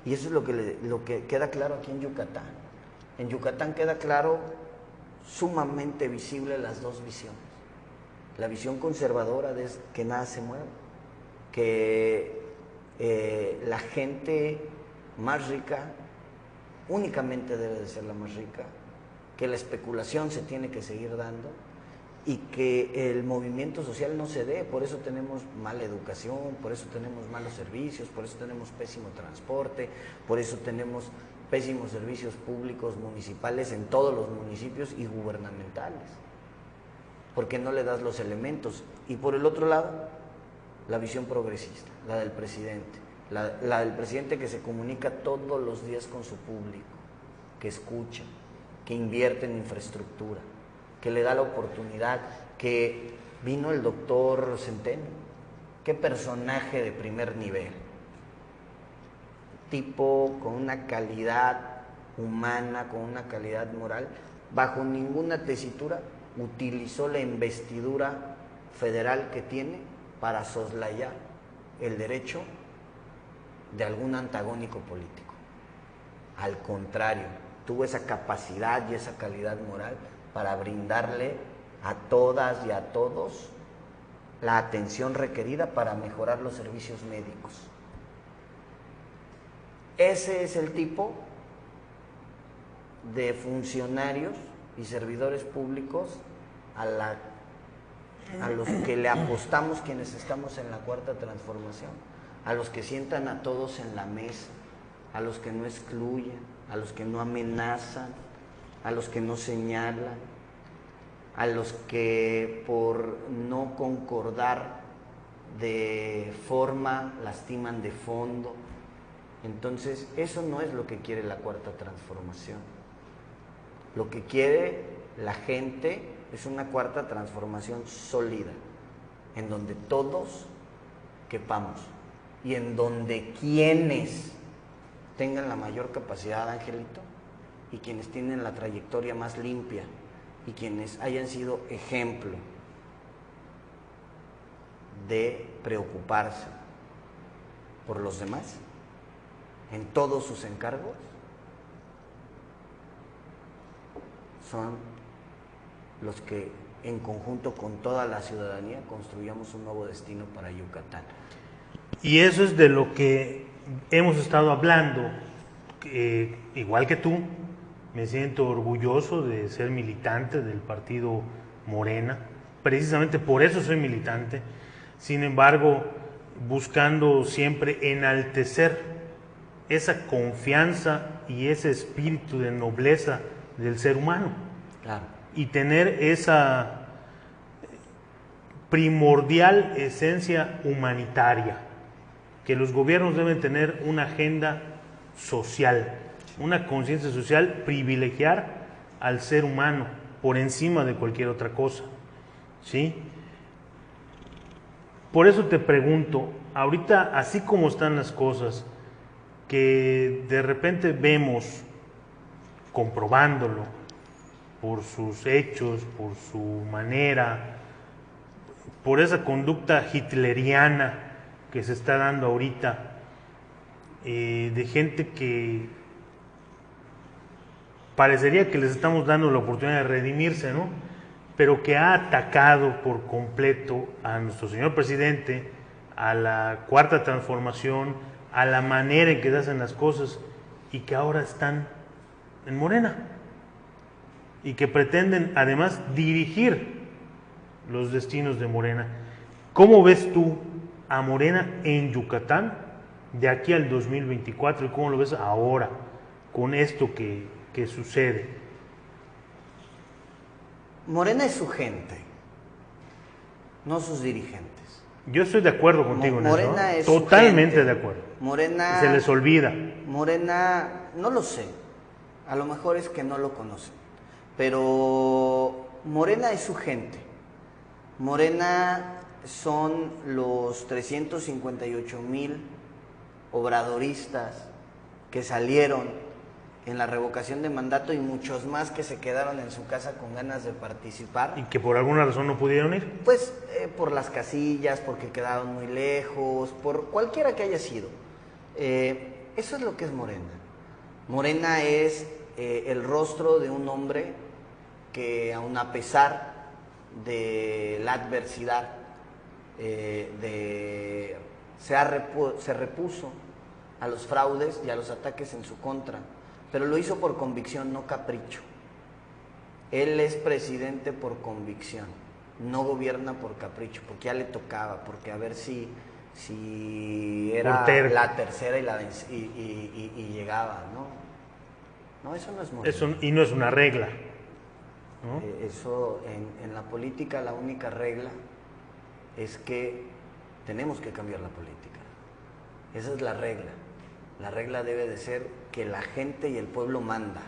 B: Y eso es lo que queda claro aquí en Yucatán. En Yucatán queda claro, sumamente visible, las dos visiones. La visión conservadora de que nada se mueve, que la gente más rica únicamente debe de ser la más rica, que la especulación se tiene que seguir dando y que el movimiento social no se dé. Por eso tenemos mala educación, por eso tenemos malos servicios, por eso tenemos pésimo transporte, por eso tenemos pésimos servicios públicos municipales en todos los municipios y gubernamentales, porque no le das los elementos. Y por el otro lado, la visión progresista, la del presidente, la del presidente que se comunica todos los días con su público, que escucha, que invierte en infraestructura, que le da la oportunidad, que vino el doctor Centeno. Qué personaje de primer nivel, tipo con una calidad humana, con una calidad moral, bajo ninguna tesitura utilizó la investidura federal que tiene para soslayar el derecho de algún antagónico político. Al contrario, tuvo esa capacidad y esa calidad moral para brindarle a todas y a todos la atención requerida para mejorar los servicios médicos. Ese es el tipo de funcionarios y servidores públicos a los que le apostamos quienes estamos en la Cuarta Transformación, a los que sientan a todos en la mesa, a los que no excluyen, a los que no amenazan, a los que no señalan, a los que por no concordar de forma lastiman de fondo. Entonces, eso no es lo que quiere la Cuarta Transformación. Lo que quiere la gente es una Cuarta Transformación sólida, en donde todos quepamos y en donde quienes tengan la mayor capacidad, Angelito, y quienes tienen la trayectoria más limpia y quienes hayan sido ejemplo de preocuparse por los demás en todos sus encargos, son los que en conjunto con toda la ciudadanía construyamos un nuevo destino para Yucatán.
A: Y eso es de lo que hemos estado hablando, igual que tú. Me siento orgulloso de ser militante del partido Morena, precisamente por eso soy militante. Sin embargo, buscando siempre enaltecer esa confianza y ese espíritu de nobleza del ser humano.
B: Claro.
A: Y tener esa primordial esencia humanitaria, que los gobiernos deben tener una agenda social, una conciencia social, privilegiar al ser humano por encima de cualquier otra cosa, ¿sí? Por eso te pregunto, ahorita así como están las cosas, que de repente vemos, comprobándolo, por sus hechos, por su manera, por esa conducta hitleriana que se está dando ahorita, de gente que parecería que les estamos dando la oportunidad de redimirse, ¿no? Pero que ha atacado por completo a nuestro señor presidente, a la Cuarta Transformación, a la manera en que se hacen las cosas, y que ahora están en Morena, y que pretenden además dirigir los destinos de Morena. ¿Cómo ves tú a Morena en Yucatán de aquí al 2024 y cómo lo ves ahora con esto que sucede?
B: Morena es su gente, no sus dirigentes.
A: Yo estoy de acuerdo contigo en eso, ¿no?
B: Es
A: totalmente de acuerdo.
B: Morena,
A: se les olvida.
B: Morena, no lo sé, a lo mejor es que no lo conocen, pero Morena es su gente. Morena son los 358,000 obradoristas que salieron en la revocación de mandato y muchos más que se quedaron en su casa con ganas de participar.
A: ¿Y que por alguna razón no pudieron ir?
B: Pues por las casillas, porque quedaron muy lejos, por cualquiera que haya sido. Eso es lo que es Morena. Morena es el rostro de un hombre que aun a pesar de la adversidad, se repuso a los fraudes y a los ataques en su contra, pero lo hizo por convicción, no capricho. Él es presidente por convicción, no gobierna por capricho, porque ya le tocaba, porque a ver si era la tercera y llegaba, ¿no? No, eso no es Morena.
A: Eso, y no es una regla, ¿no?
B: Eso en la política, la única regla es que tenemos que cambiar la política. Esa es la regla. La regla debe de ser que la gente y el pueblo manda.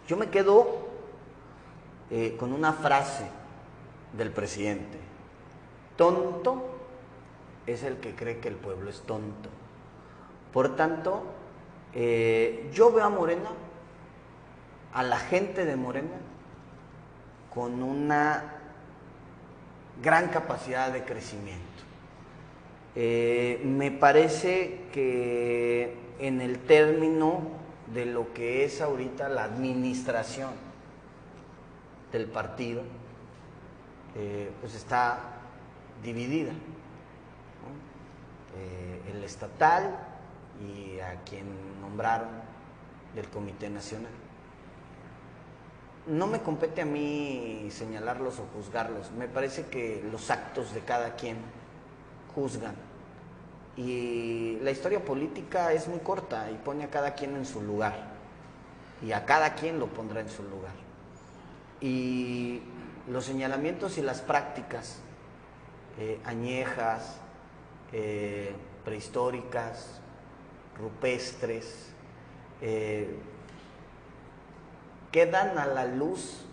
B: Yo me quedo con una frase del presidente: tonto es el que cree que el pueblo es tonto. Por tanto, yo veo a Morena, a la gente de Morena, con una gran capacidad de crecimiento. Me parece que en el término de lo que es ahorita la administración del partido, pues está dividida, ¿no? El estatal y a quien nombraron del Comité Nacional. No me compete a mí señalarlos o juzgarlos. Me parece que los actos de cada quien juzgan. Y la historia política es muy corta y pone a cada quien en su lugar. Y a cada quien lo pondrá en su lugar. Y los señalamientos y las prácticas añejas, prehistóricas, rupestres, quedan a la luz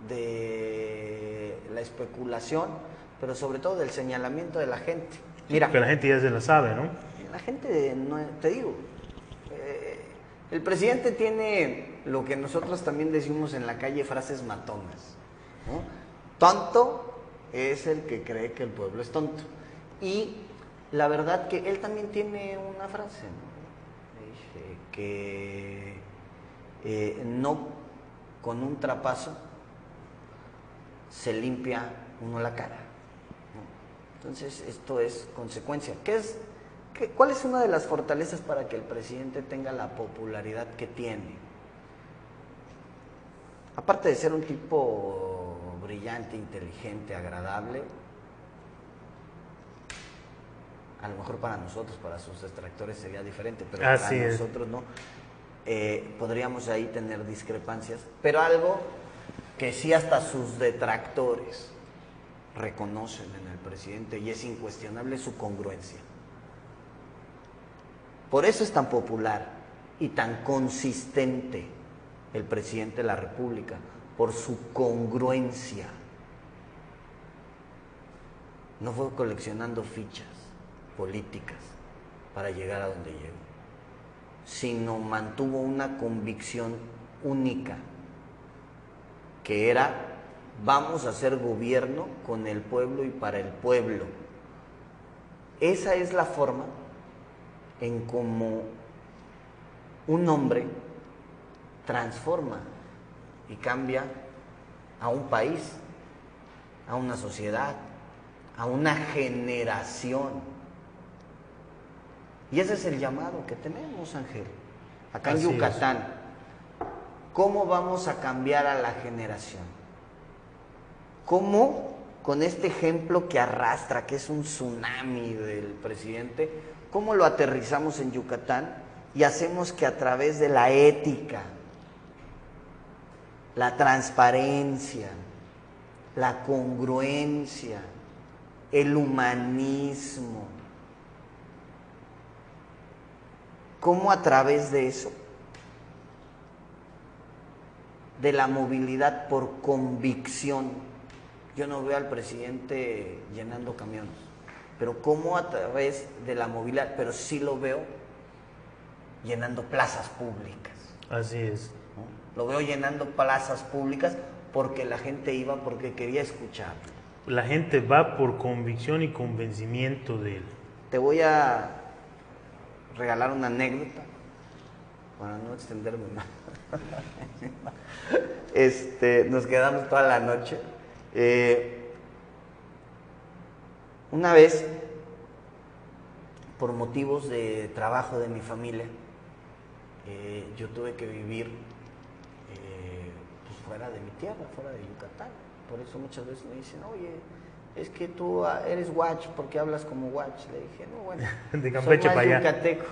B: de la especulación, pero sobre todo del señalamiento de la gente. Mira,
A: que la gente ya se la sabe, ¿no?
B: La gente, no, te digo, el presidente tiene lo que nosotros también decimos en la calle, frases matonas, ¿no? Tonto es el que cree que el pueblo es tonto. Y la verdad que él también tiene una frase, ¿no? Dice que no con un trapazo se limpia uno la cara, ¿no? Entonces esto es consecuencia. ¿Cuál es una de las fortalezas para que el presidente tenga la popularidad que tiene? Aparte de ser un tipo brillante, inteligente, agradable, a lo mejor para nosotros, para sus detractores sería diferente, pero para nosotros no. Podríamos ahí tener discrepancias, pero algo que sí hasta sus detractores reconocen en el presidente y es incuestionable su congruencia. Por eso es tan popular y tan consistente el presidente de la República, por su congruencia. No fue coleccionando fichas políticas para llegar a donde llegó, sino mantuvo una convicción única, que era: vamos a hacer gobierno con el pueblo y para el pueblo. Esa es la forma en cómo un hombre transforma y cambia a un país, a una sociedad, a una generación. Y ese es el llamado que tenemos, Ángel. Acá en Yucatán, ¿cómo vamos a cambiar a la generación? ¿Cómo, con este ejemplo que arrastra, que es un tsunami del presidente, cómo lo aterrizamos en Yucatán y hacemos que a través de la ética, la transparencia, la congruencia, el humanismo, cómo a través de eso, de la movilidad por convicción, yo no veo al presidente llenando camiones, pero cómo a través de la movilidad, pero sí lo veo llenando plazas públicas.
A: Así es.
B: ¿No? Lo veo llenando plazas públicas porque la gente iba porque quería escucharlo.
A: La gente va por convicción y convencimiento de él.
B: Te voy a regalar una anécdota para no extenderme más. Nos quedamos toda la noche. Una vez, por motivos de trabajo de mi familia, yo tuve que vivir pues fuera de mi tierra, fuera de Yucatán. Por eso muchas veces me dicen: oye, es que tú eres guach, ¿por qué hablas como guach? Le dije: no, bueno,
A: de Campeche
B: soy más
A: para
B: yucateco.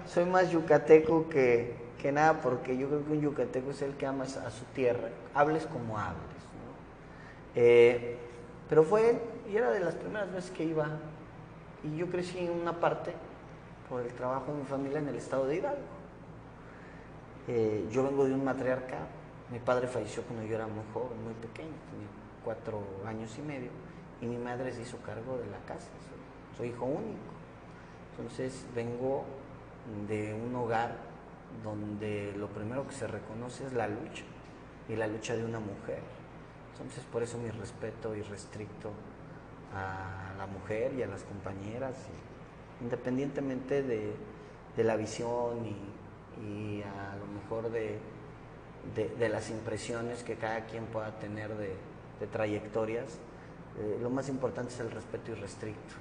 B: soy más yucateco que nada, porque yo creo que un yucateco es el que ama a su tierra, hables como hables, ¿no? Pero y era de las primeras veces que iba, y yo crecí en una parte, por el trabajo de mi familia, en el estado de Hidalgo. Yo vengo de un matriarcado. Mi padre falleció cuando yo era muy joven, muy pequeño, tenía 4 años y medio, y mi madre se hizo cargo de la casa. Soy hijo único. Entonces vengo de un hogar donde lo primero que se reconoce es la lucha, y la lucha de una mujer. Entonces por eso mi respeto irrestricto a la mujer y a las compañeras, independientemente de la visión y a lo mejor de las impresiones que cada quien pueda tener de trayectorias. Lo más importante es el respeto irrestricto.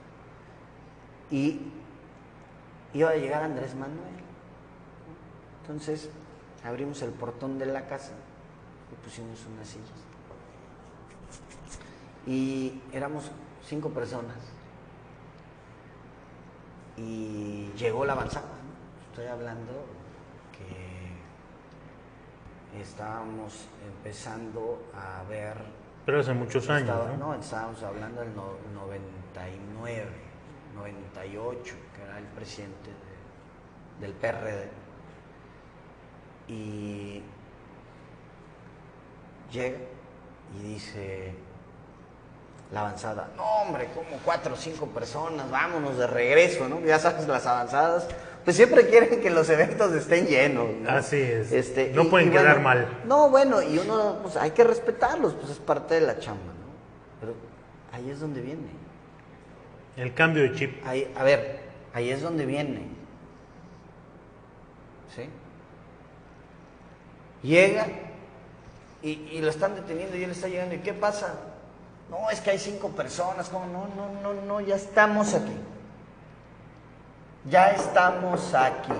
B: Y iba a llegar Andrés Manuel. Entonces abrimos el portón de la casa y pusimos unas sillas. Y éramos 5 personas. Y llegó la avanzada, ¿no? Estoy hablando estábamos empezando a ver...
A: Pero hace muchos años, ¿no?
B: No, estábamos hablando del 99, 98, que era el presidente del PRD. Y llega y dice la avanzada, no hombre, como 4 o 5 personas, vámonos de regreso, ¿no? Ya sabes, las avanzadas, pues siempre quieren que los eventos estén llenos, ¿no?
A: Así es, no pueden quedar mal.
B: No, bueno, y uno, pues hay que respetarlos, pues es parte de la chamba, ¿no? Pero ahí es donde viene.
A: El cambio de chip.
B: Ahí, a ver, ahí es donde viene. ¿Sí? Llega y lo están deteniendo y él está llegando. ¿Y qué pasa? No, es que hay 5 personas. No, ya estamos aquí. Ya estamos aquí.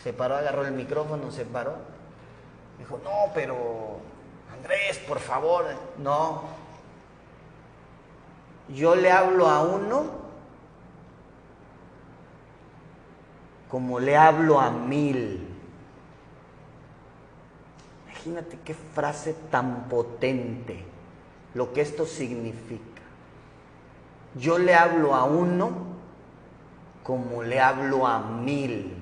B: Se paró, agarró el micrófono, se paró. Dijo, no, pero Andrés, por favor. No. Yo le hablo a uno como le hablo a 1000. Imagínate qué frase tan potente, lo que esto significa. Yo le hablo a uno como le hablo a 1000.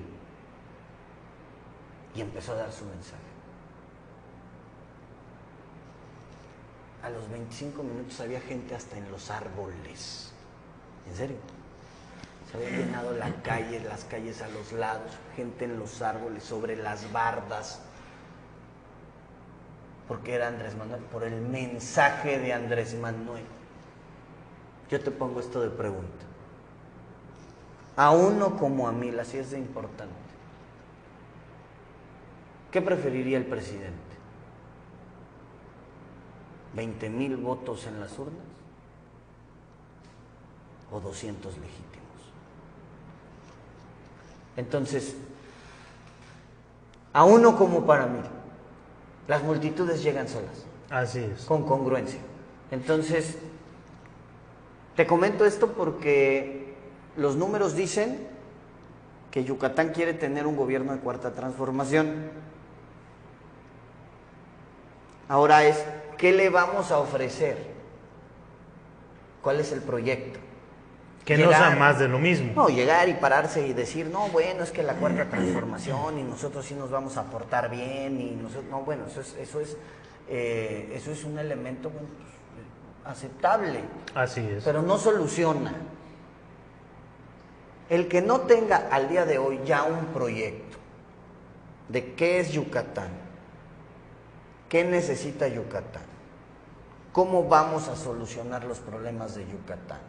B: Y empezó a dar su mensaje. A los 25 minutos había gente hasta en los árboles. ¿En serio? Se había llenado la calle, las calles a los lados, gente en los árboles, sobre las bardas. Porque era Andrés Manuel, por el mensaje de Andrés Manuel. Yo te pongo esto de pregunta. A uno como a 1000, así es de importante. ¿Qué preferiría el presidente? ¿20,000 votos en las urnas? ¿O 200 legítimos? Entonces, a uno como para 1000. Las multitudes llegan solas.
A: Así es.
B: Con congruencia. Entonces, te comento esto porque los números dicen que Yucatán quiere tener un gobierno de cuarta transformación. Ahora es, ¿qué le vamos a ofrecer? ¿Cuál es el proyecto?
A: Que no sea más de lo mismo.
B: No, llegar y pararse y decir, no, bueno, es que la cuarta transformación y nosotros sí nos vamos a portar bien y nosotros, no, bueno, eso es un elemento, bueno, pues, aceptable.
A: Así es.
B: Pero no soluciona. El que no tenga al día de hoy ya un proyecto de qué es Yucatán, qué necesita Yucatán, cómo vamos a solucionar los problemas de Yucatán,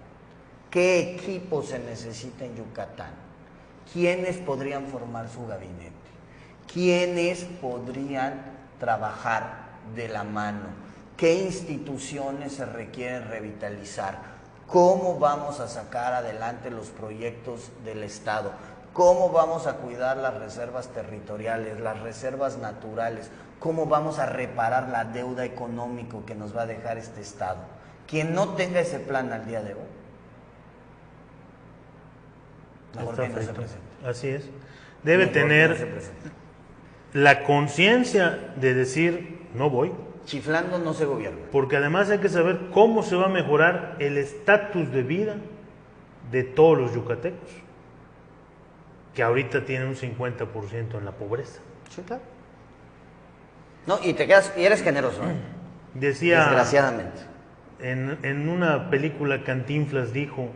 B: qué equipo se necesita en Yucatán, quiénes podrían formar su gabinete, quiénes podrían trabajar de la mano, qué instituciones se requieren revitalizar, cómo vamos a sacar adelante los proyectos del Estado, cómo vamos a cuidar las reservas territoriales, las reservas naturales, cómo vamos a reparar la deuda económica que nos va a dejar este Estado. Quien no tenga ese plan al día de hoy, mejor que no se presente.
A: Así es. Debe tener la conciencia de decir, no voy.
B: Chiflando no se gobierna.
A: Porque además hay que saber cómo se va a mejorar el estatus de vida de todos los yucatecos, que ahorita tienen un 50% en la pobreza.
B: Sí, claro. No, y te quedas, y eres generoso, ¿eh?
A: Decía,
B: desgraciadamente.
A: En una película Cantinflas dijo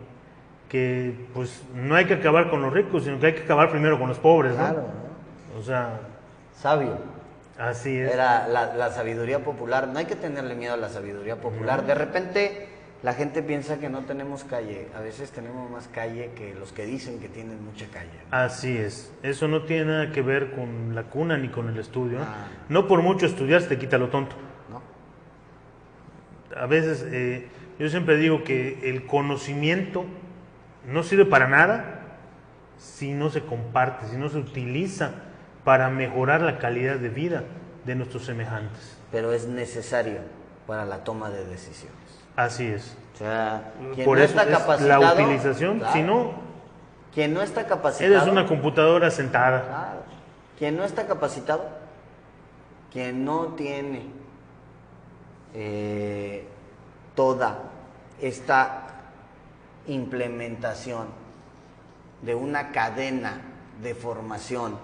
A: que pues no hay que acabar con los ricos, sino que hay que acabar primero con los pobres, ¿no?
B: Claro, ¿no?
A: O sea,
B: sabio.
A: Así es.
B: Era la sabiduría popular. No hay que tenerle miedo a la sabiduría popular. De repente la gente piensa que no tenemos calle. A veces tenemos más calle que los que dicen que tienen mucha calle, ¿no?
A: Así es. Eso no tiene nada que ver con la cuna ni con el estudio. No por mucho estudiar se te quita lo tonto.
B: No.
A: A veces yo siempre digo que el conocimiento no sirve para nada si no se comparte, si no se utiliza para mejorar la calidad de vida de nuestros semejantes.
B: Pero es necesario para la toma de decisiones.
A: Así es.
B: O sea, quien
A: por
B: no
A: eso
B: está
A: es
B: capacitado,
A: la utilización,
B: claro.
A: si no,
B: Quien no está capacitado,
A: eres una computadora sentada.
B: claro. quien no está capacitado, quien no tiene toda esta implementación de una cadena de formación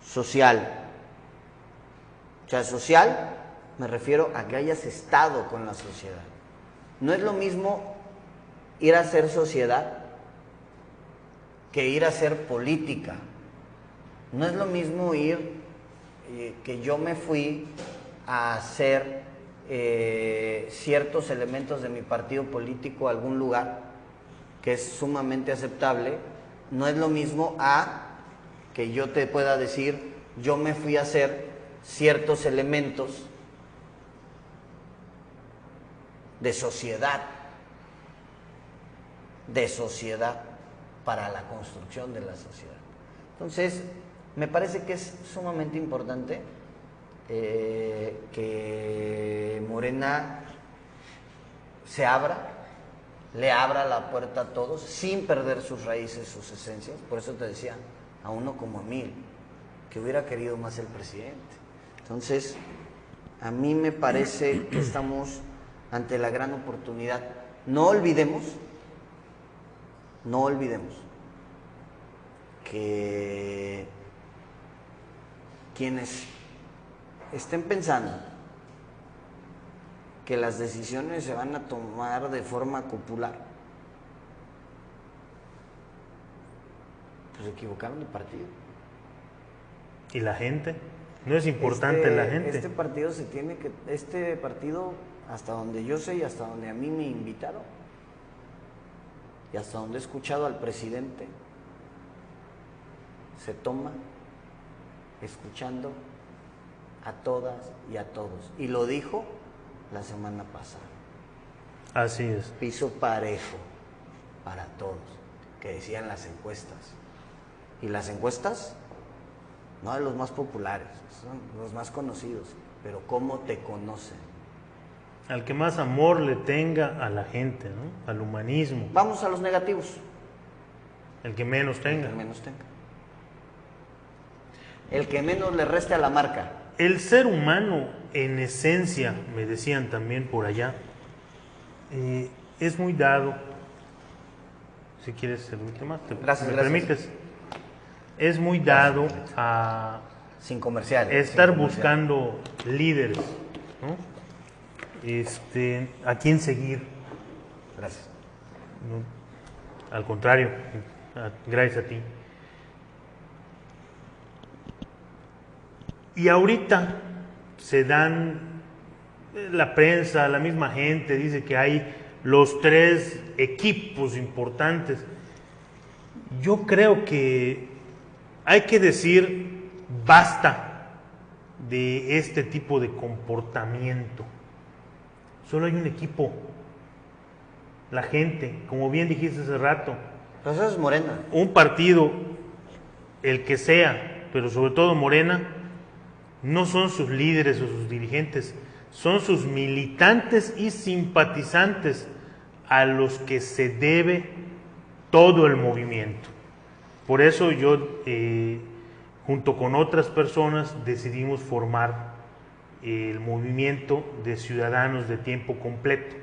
B: social. O sea, social me refiero a que hayas estado con la sociedad. No es lo mismo ir a hacer sociedad que ir a hacer política. No es lo mismo ir, que yo me fui a hacer ciertos elementos de mi partido político a algún lugar, que es sumamente aceptable. No es lo mismo a que yo te pueda decir, yo me fui a hacer ciertos elementos de sociedad para la construcción de la sociedad. Entonces, me parece que es sumamente importante que Morena le abra la puerta a todos sin perder sus raíces, sus esencias. Por eso te decía, a uno como a mí, que hubiera querido más el presidente. Entonces, a mí me parece que estamos ante la gran oportunidad. No olvidemos que quienes estén pensando que las decisiones se van a tomar de forma popular, pues se equivocaron de partido.
A: ¿Y la gente? ¿No es importante la gente?
B: Este partido hasta donde yo sé y hasta donde a mí me invitaron y hasta donde he escuchado al presidente, se toma escuchando a todas y a todos. Y lo dijo la semana pasada.
A: Así es.
B: Piso parejo para todos, que decían las encuestas. Y las encuestas, no de los más populares, son los más conocidos, pero ¿cómo te conocen?
A: Al que más amor le tenga a la gente, ¿no? Al humanismo.
B: Vamos a los negativos.
A: El que menos tenga.
B: El que menos tenga. El que menos le reste a la marca.
A: El ser humano, en esencia, me decían también por allá, es muy dado. Si quieres servirte más,
B: Gracias,
A: ¿me
B: gracias.
A: permites? Es muy dado a
B: Sin comerciales.
A: estar
B: sin comercial.
A: buscando líderes, ¿no? A quién seguir.
B: Gracias.
A: No, al contrario, gracias a ti. Y ahorita se dan, la prensa, la misma gente dice que hay los 3 equipos importantes. Yo creo que hay que decir basta de este tipo de comportamiento. Solo hay un equipo, la gente, como bien dijiste hace rato.
B: Pero eso es Morena.
A: Un partido, el que sea, pero sobre todo Morena, no son sus líderes o sus dirigentes, son sus militantes y simpatizantes a los que se debe todo el movimiento. Por eso yo, junto con otras personas, decidimos formar el movimiento de ciudadanos de tiempo completo,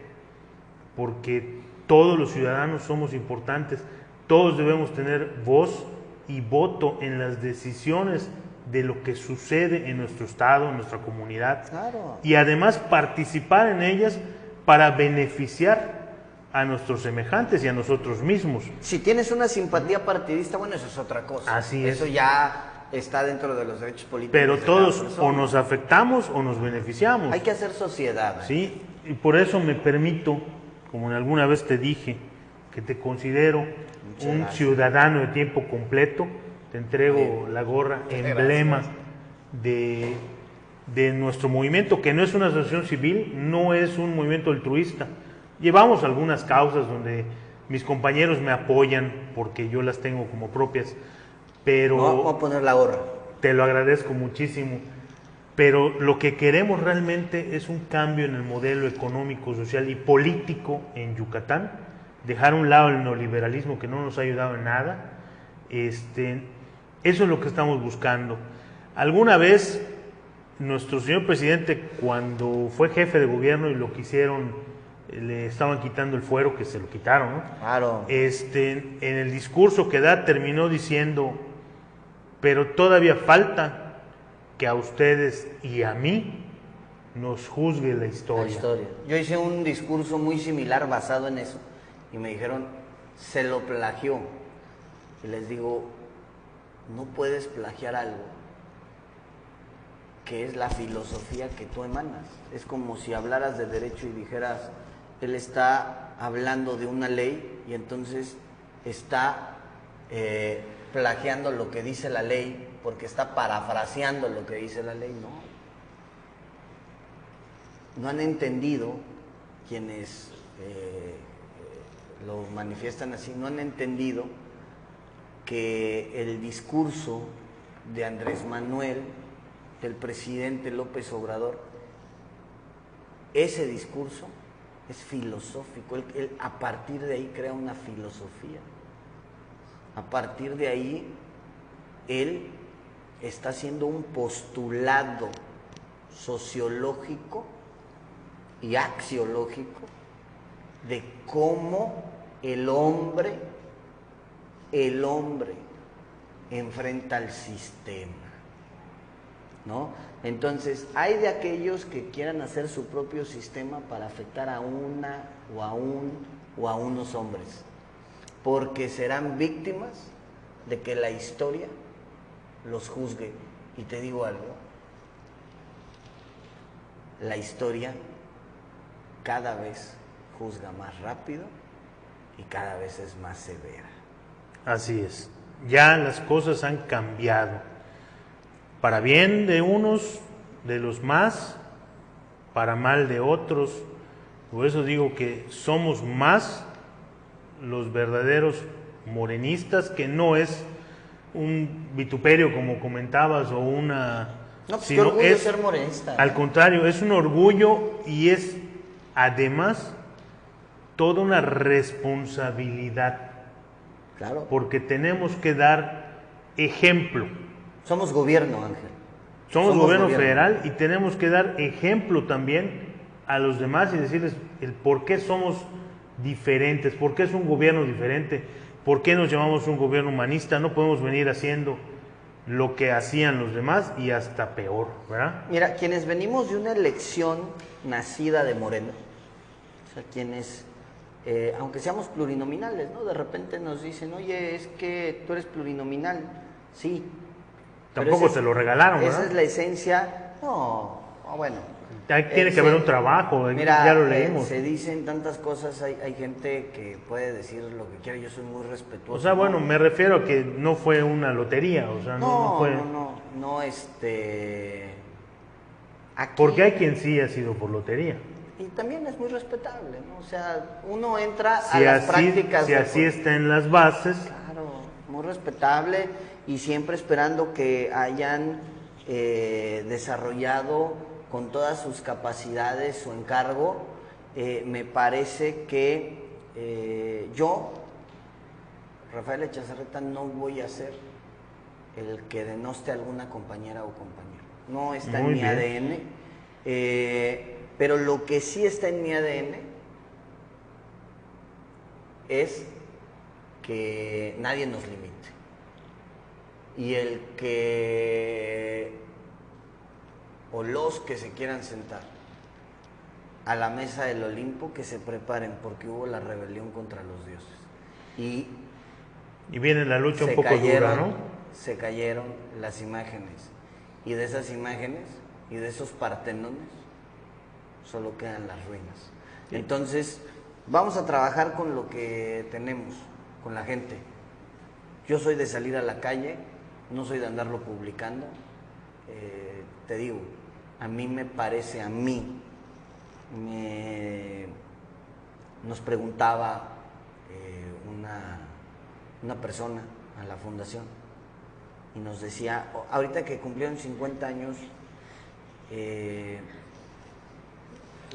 A: porque todos los ciudadanos somos importantes, todos debemos tener voz y voto en las decisiones de lo que sucede en nuestro estado, en nuestra comunidad,
B: Claro.
A: y además participar en ellas para beneficiar a nuestros semejantes y a nosotros mismos.
B: Si tienes una simpatía partidista, bueno, eso es otra cosa.
A: Así es.
B: Eso ya está dentro de los derechos políticos.
A: Pero
B: de cada
A: todos
B: persona.
A: o nos afectamos o nos beneficiamos.
B: Hay que hacer sociedad.
A: ¿Sí? Y por eso me permito, como alguna vez te dije, que te considero
B: Muchas
A: un
B: gracias.
A: ciudadano de tiempo completo. Te entrego la gorra, emblema de nuestro movimiento, que no es una asociación civil, no es un movimiento altruista. Llevamos algunas causas donde mis compañeros me apoyan porque yo las tengo como propias, pero
B: No, vamos a poner la gorra.
A: te lo agradezco muchísimo. Pero lo que queremos realmente es un cambio en el modelo económico, social y político en Yucatán, dejar a un lado el neoliberalismo que no nos ha ayudado en nada. Eso es lo que estamos buscando. Alguna vez nuestro señor presidente, cuando fue jefe de gobierno y lo quisieron, le estaban quitando el fuero, que se lo quitaron, ¿no?
B: Claro.
A: En el discurso que da terminó diciendo, pero todavía falta que a ustedes y a mí nos juzgue la historia.
B: La historia. Yo hice un discurso muy similar basado en eso y me dijeron, se lo plagió. Y les digo, no puedes plagiar algo que es la filosofía que tú emanas. Es como si hablaras de derecho y dijeras, él está hablando de una ley y entonces está plagiando lo que dice la ley porque está parafraseando lo que dice la ley. No han entendido quienes lo manifiestan así, no han entendido que el discurso de Andrés Manuel, del presidente López Obrador, ese discurso es filosófico. Él a partir de ahí crea una filosofía. A partir de ahí, él está haciendo un postulado sociológico y axiológico de cómo el hombre enfrenta al sistema, ¿no? Entonces, hay de aquellos que quieran hacer su propio sistema para afectar a una o a unos hombres, porque serán víctimas de que la historia los juzgue. Y te digo algo, la historia cada vez juzga más rápido y cada vez es más severa.
A: Así es, ya las cosas han cambiado, para bien de unos, de los más, para mal de otros. Por eso digo que somos más los verdaderos morenistas, que no es un vituperio como comentabas o una...
B: No, pues qué orgullo ser morenista.
A: Al contrario, es un orgullo y es además toda una responsabilidad.
B: Claro.
A: Porque tenemos que dar ejemplo.
B: Somos gobierno, Ángel.
A: Somos gobierno federal y tenemos que dar ejemplo también a los demás y decirles el por qué somos diferentes, por qué es un gobierno diferente, por qué nos llamamos un gobierno humanista. No podemos venir haciendo lo que hacían los demás y hasta peor, ¿verdad?
B: Mira, quienes venimos de una elección nacida de Morena, o sea, quienes, aunque seamos plurinominales, ¿no? De repente nos dicen, oye, es que tú eres plurinominal. Sí.
A: Tampoco se lo regalaron, ¿verdad?
B: Esa es la esencia. No, bueno.
A: Tiene que haber un trabajo,
B: mira,
A: ya lo leímos.
B: Se dicen tantas cosas, hay gente que puede decir lo que quiera, yo soy muy respetuoso.
A: O sea, bueno, me refiero a que no fue una lotería, o sea, no fue...
B: No, aquí...
A: Porque hay quien sí ha sido por lotería.
B: Y también es muy respetable, ¿no? O sea, uno entra a las prácticas...
A: Si así está en las bases...
B: Claro, muy respetable y siempre esperando que hayan desarrollado con todas sus capacidades su encargo. Me parece que yo, Rafael Echazarreta, no voy a ser el que denoste a alguna compañera o compañero. No está en mi ADN. Pero lo que sí está en mi ADN es que nadie nos limite. Y el que, o los que se quieran sentar a la mesa del Olimpo, que se preparen, porque hubo la rebelión contra los dioses. Y
A: viene la lucha un poco dura, ¿no?
B: Se cayeron las imágenes. Y de esas imágenes y de esos partenones solo quedan las ruinas. Sí. Entonces, vamos a trabajar con lo que tenemos, con la gente. Yo soy de salir a la calle, no soy de andarlo publicando. Te digo, a mí me parece, nos preguntaba una persona a la fundación y nos decía, ahorita que cumplieron 50 años,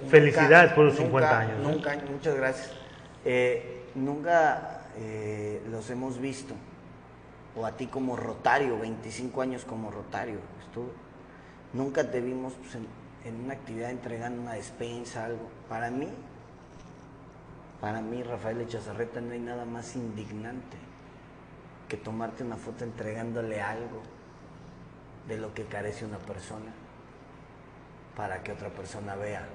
A: felicidades por los 50 años.
B: Nunca, muchas gracias. Nunca los hemos visto o a ti como Rotario, 25 años como Rotario, estuve. Nunca te vimos pues, en una actividad entregando una despensa, algo. Para mí, Rafael Echazarreta, no hay nada más indignante que tomarte una foto entregándole algo de lo que carece una persona para que otra persona vea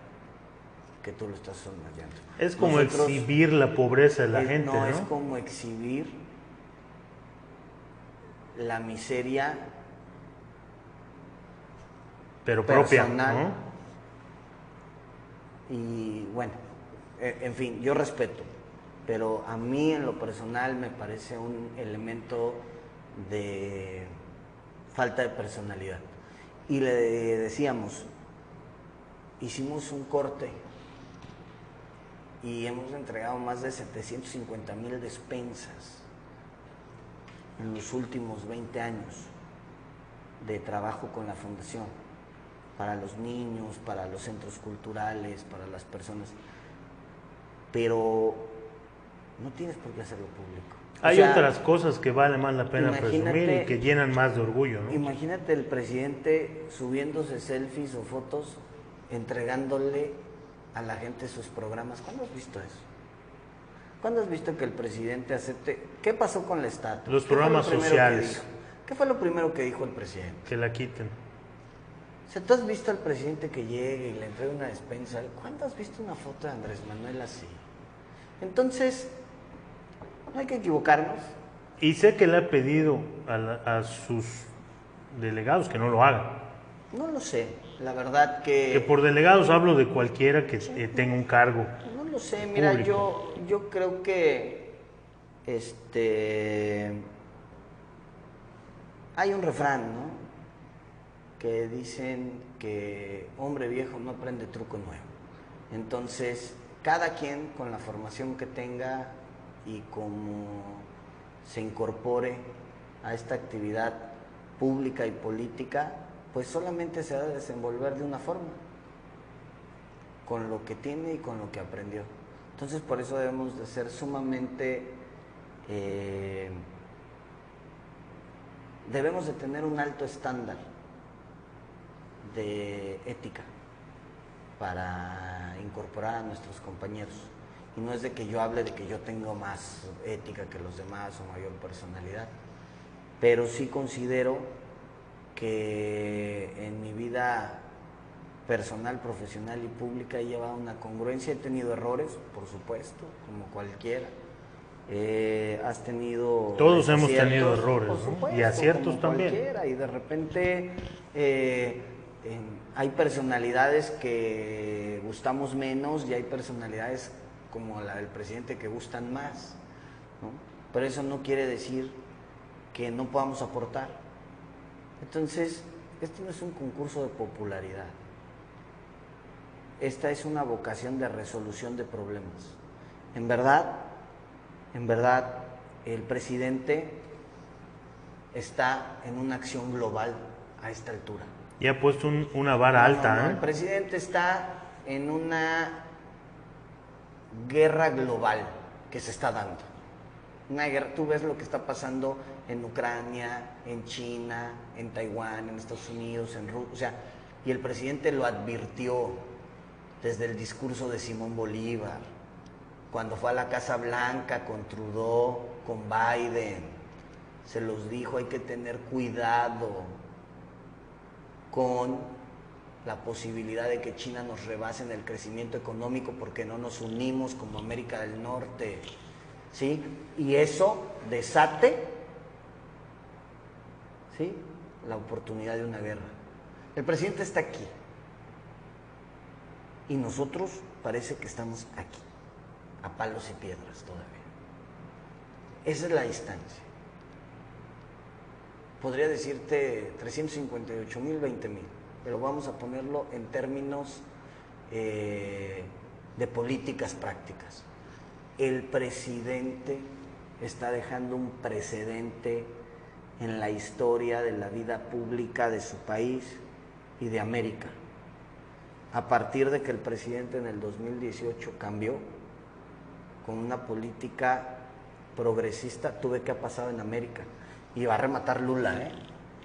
B: que tú lo estás sonriendo.
A: Es como exhibir la pobreza de la gente, ¿no?
B: Es como exhibir la miseria
A: pero propia,
B: personal,
A: ¿no?
B: Y bueno, en fin, yo respeto, pero a mí en lo personal me parece un elemento de falta de personalidad. Y le decíamos, hicimos un corte y hemos entregado más de 750,000 despensas en los últimos 20 años de trabajo con la fundación, para los niños, para los centros culturales, para las personas, pero no tienes por qué hacerlo público.
A: Hay otras cosas que vale más la pena presumir y que llenan más de orgullo, ¿no?
B: Imagínate el presidente subiéndose selfies o fotos, entregándole a la gente sus programas. ¿Cuándo has visto eso? ¿Cuándo has visto que el presidente acepte? ¿Qué pasó con la estatua?
A: Los programas sociales.
B: ¿Qué fue lo primero que dijo el presidente?
A: Que la quiten.
B: O sea, ¿tú has visto al presidente que llegue y le entrega una despensa? ¿Cuándo has visto una foto de Andrés Manuel así? Entonces, no hay que equivocarnos.
A: Y sé que le ha pedido a sus delegados que no lo hagan.
B: No lo sé, la verdad
A: Que por delegados hablo de cualquiera que tenga un cargo.
B: No lo sé, mira,
A: público.
B: yo creo que hay un refrán, ¿no? Que dicen que hombre viejo no aprende truco nuevo. Entonces, cada quien con la formación que tenga y como se incorpore a esta actividad pública y política, pues solamente se va a desenvolver de una forma, con lo que tiene y con lo que aprendió. Entonces, por eso debemos de ser sumamente, debemos de tener un alto estándar de ética para incorporar a nuestros compañeros. Y no es de que yo hable de que yo tengo más ética que los demás o mayor personalidad, pero sí considero que en mi vida personal, profesional y pública he llevado una congruencia. He tenido errores, por supuesto, como cualquiera. Has tenido
A: todos hemos tenido errores, por supuesto, ¿no? Y aciertos también.
B: Cualquiera, y de repente hay personalidades que gustamos menos y hay personalidades como la del presidente que gustan más, ¿no? Pero eso no quiere decir que no podamos aportar. Entonces, esto no es un concurso de popularidad. Esta es una vocación de resolución de problemas. En verdad, el presidente está en una acción global a esta altura.
A: Y ha puesto una vara alta, ¿eh?
B: El presidente está en una guerra global que se está dando. Una guerra, tú ves lo que está pasando en Ucrania, en China, en Taiwán, en Estados Unidos, en Rusia, o sea, y el presidente lo advirtió desde el discurso de Simón Bolívar, cuando fue a la Casa Blanca con Trudeau, con Biden, se los dijo, hay que tener cuidado con la posibilidad de que China nos rebase en el crecimiento económico porque no nos unimos como América del Norte, ¿sí? Y eso desate, ¿sí?, la oportunidad de una guerra. El presidente está aquí y nosotros parece que estamos aquí, a palos y piedras todavía. Esa es la distancia. Podría decirte 358,000, 20,000, pero vamos a ponerlo en términos de políticas prácticas. El presidente está dejando un precedente en la historia de la vida pública de su país y de América. A partir de que el presidente en el 2018 cambió con una política progresista, tú ves qué ha pasado en América. Y va a rematar Lula,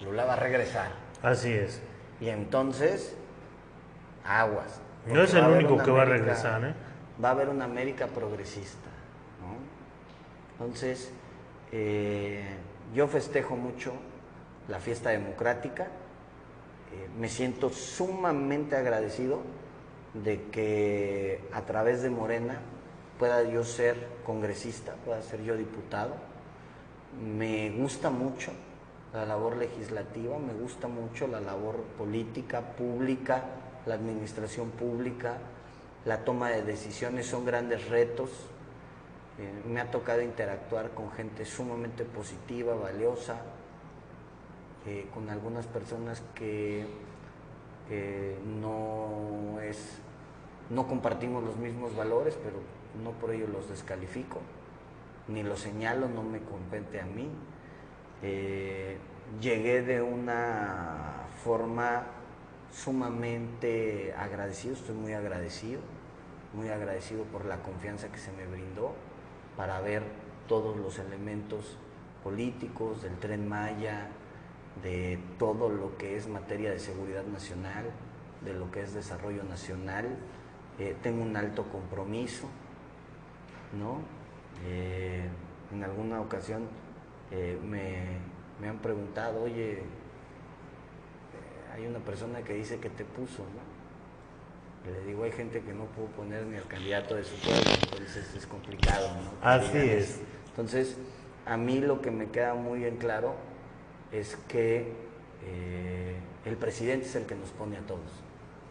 B: Lula va a regresar.
A: Así es.
B: Y entonces, aguas.
A: No es el único que va a regresar,
B: Va a haber una América progresista, ¿no? Entonces, yo festejo mucho la fiesta democrática. Me siento sumamente agradecido de que a través de Morena pueda yo ser congresista, pueda ser yo diputado. Me gusta mucho la labor legislativa, me gusta mucho la labor política, pública, la administración pública, la toma de decisiones, son grandes retos. Me ha tocado interactuar con gente sumamente positiva, valiosa, con algunas personas que no compartimos los mismos valores, pero no por ello los descalifico, ni los señalo, no me compete a mí. Llegué de una forma sumamente agradecido, estoy muy agradecido por la confianza que se me brindó para ver todos los elementos políticos del Tren Maya, de todo lo que es materia de seguridad nacional, de lo que es desarrollo nacional. Tengo un alto compromiso, ¿no? En alguna ocasión me han preguntado, oye, hay una persona que dice que te puso, ¿no? Y le digo, hay gente que no pudo poner ni al candidato de su pueblo, entonces es complicado, ¿no?
A: Así es.
B: Entonces, a mí lo que me queda muy en claro es que el presidente es el que nos pone a todos,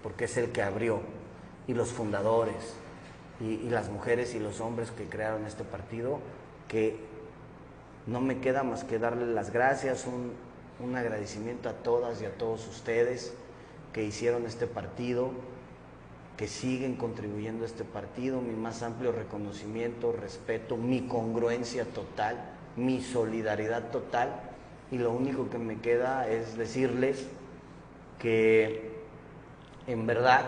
B: porque es el que abrió, y los fundadores, y las mujeres y los hombres que crearon este partido, que no me queda más que darle las gracias, un agradecimiento a todas y a todos ustedes que hicieron este partido, que siguen contribuyendo a este partido, mi más amplio reconocimiento, respeto, mi congruencia total, mi solidaridad total, y lo único que me queda es decirles que en verdad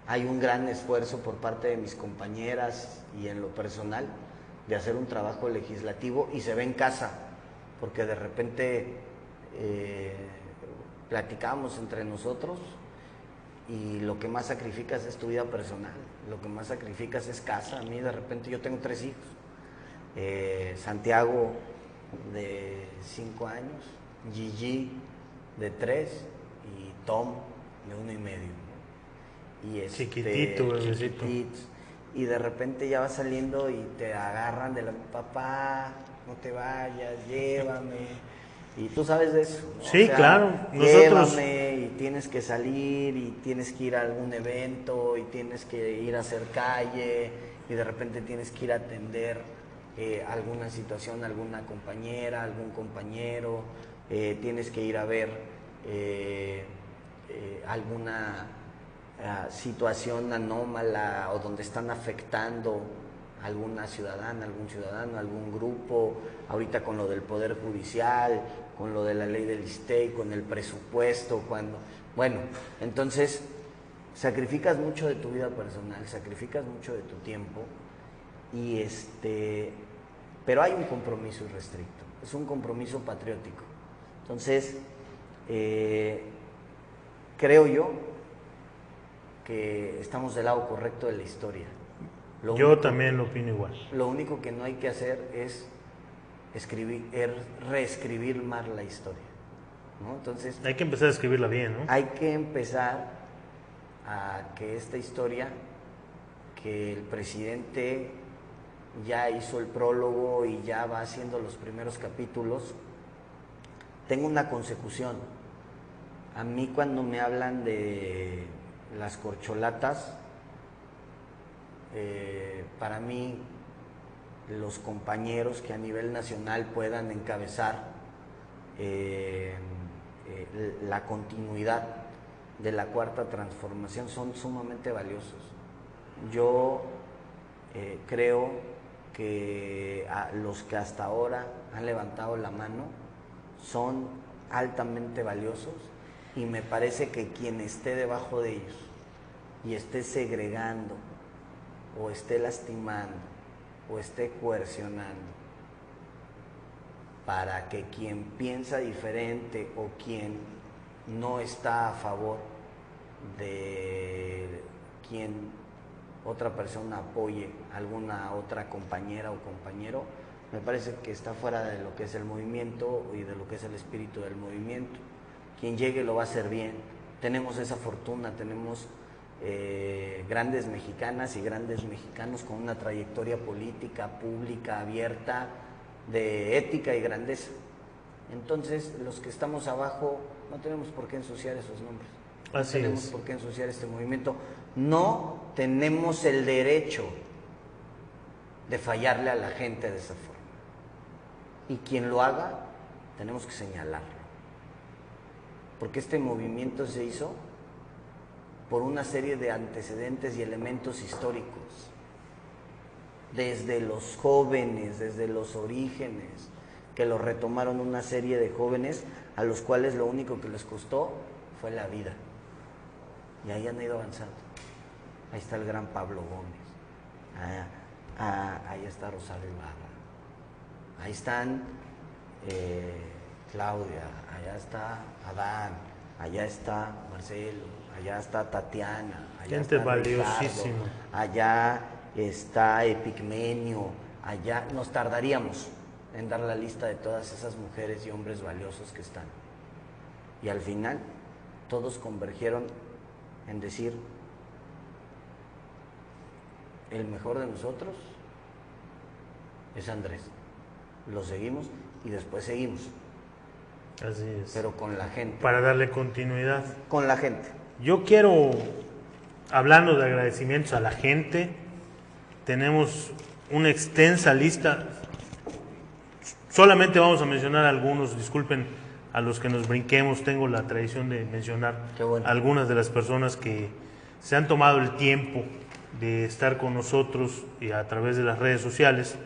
B: hay un gran esfuerzo por parte de mis compañeras y en lo personal de hacer un trabajo legislativo, y se ve en casa, porque de repente platicamos entre nosotros y lo que más sacrificas es tu vida personal, lo que más sacrificas es casa. A mí de repente, yo tengo 3 hijos, Santiago de 5 años, Gigi de 3 y Tom de 1 y medio. Y
A: Chiquitito, bebecito.
B: Y de repente ya vas saliendo y te agarran de la papá, no te vayas, llévame. Y tú sabes de eso, ¿no?
A: Sí,
B: o sea,
A: claro.
B: Llévame, y tienes que salir, y tienes que ir a algún evento, y tienes que ir a hacer calle, y de repente tienes que ir a atender alguna situación, alguna compañera, algún compañero, tienes que ir a ver alguna situación anómala, o donde están afectando a alguna ciudadana, algún ciudadano, algún grupo, ahorita con lo del Poder Judicial, con lo de la ley del ISSSTE, con el presupuesto, bueno, entonces sacrificas mucho de tu vida personal, sacrificas mucho de tu tiempo, y pero hay un compromiso irrestricto, es un compromiso patriótico. Entonces, creo yo que estamos del lado correcto de la historia.
A: Yo también lo opino igual.
B: Lo único que no hay que hacer es reescribir más la historia, ¿no? Entonces,
A: hay que empezar a escribirla bien, ¿no?
B: Hay que empezar a que esta historia, que el presidente ya hizo el prólogo y ya va haciendo los primeros capítulos, tenga una consecución. A mí, cuando me hablan de las corcholatas, para mí, los compañeros que a nivel nacional puedan encabezar la continuidad de la Cuarta Transformación son sumamente valiosos. Yo creo que los que hasta ahora han levantado la mano son altamente valiosos, y me parece que quien esté debajo de ellos y esté segregando, o esté lastimando, o esté coercionando, para que quien piensa diferente o quien no está a favor de quien otra persona apoye, alguna otra compañera o compañero, me parece que está fuera de lo que es el movimiento y de lo que es el espíritu del movimiento. Quien llegue lo va a hacer bien. Tenemos esa fortuna, tenemos grandes mexicanas y grandes mexicanos con una trayectoria política, pública, abierta, de ética y grandeza. Entonces, los que estamos abajo no tenemos por qué ensuciar esos nombres. No tenemos por qué ensuciar este movimiento. No tenemos el derecho de fallarle a la gente de esa forma. Y quien lo haga, tenemos que señalarlo. Porque este movimiento se hizo por una serie de antecedentes y elementos históricos. Desde los jóvenes, desde los orígenes, que lo retomaron una serie de jóvenes a los cuales lo único que les costó fue la vida. Y ahí han ido avanzando. Ahí está el gran Pablo Gómez, ahí está Rosario Ibarra, ahí están Claudia, allá está Adán, allá está Marcelo, allá está Tatiana, allá
A: gente
B: está
A: valiosísima,
B: Ricardo, allá está Epigmenio, allá nos tardaríamos en dar la lista de todas esas mujeres y hombres valiosos que están. Y al final todos convergieron en decir: el mejor de nosotros es Andrés. Lo seguimos y después seguimos.
A: Así es.
B: Pero con la gente.
A: Para darle continuidad.
B: Con la gente.
A: Yo quiero, hablando de agradecimientos a la gente, tenemos una extensa lista. Solamente vamos a mencionar algunos, disculpen a los que nos brinquemos, tengo la tradición de mencionar algunas de las personas que se han tomado el tiempo de estar con nosotros y a través de las redes sociales.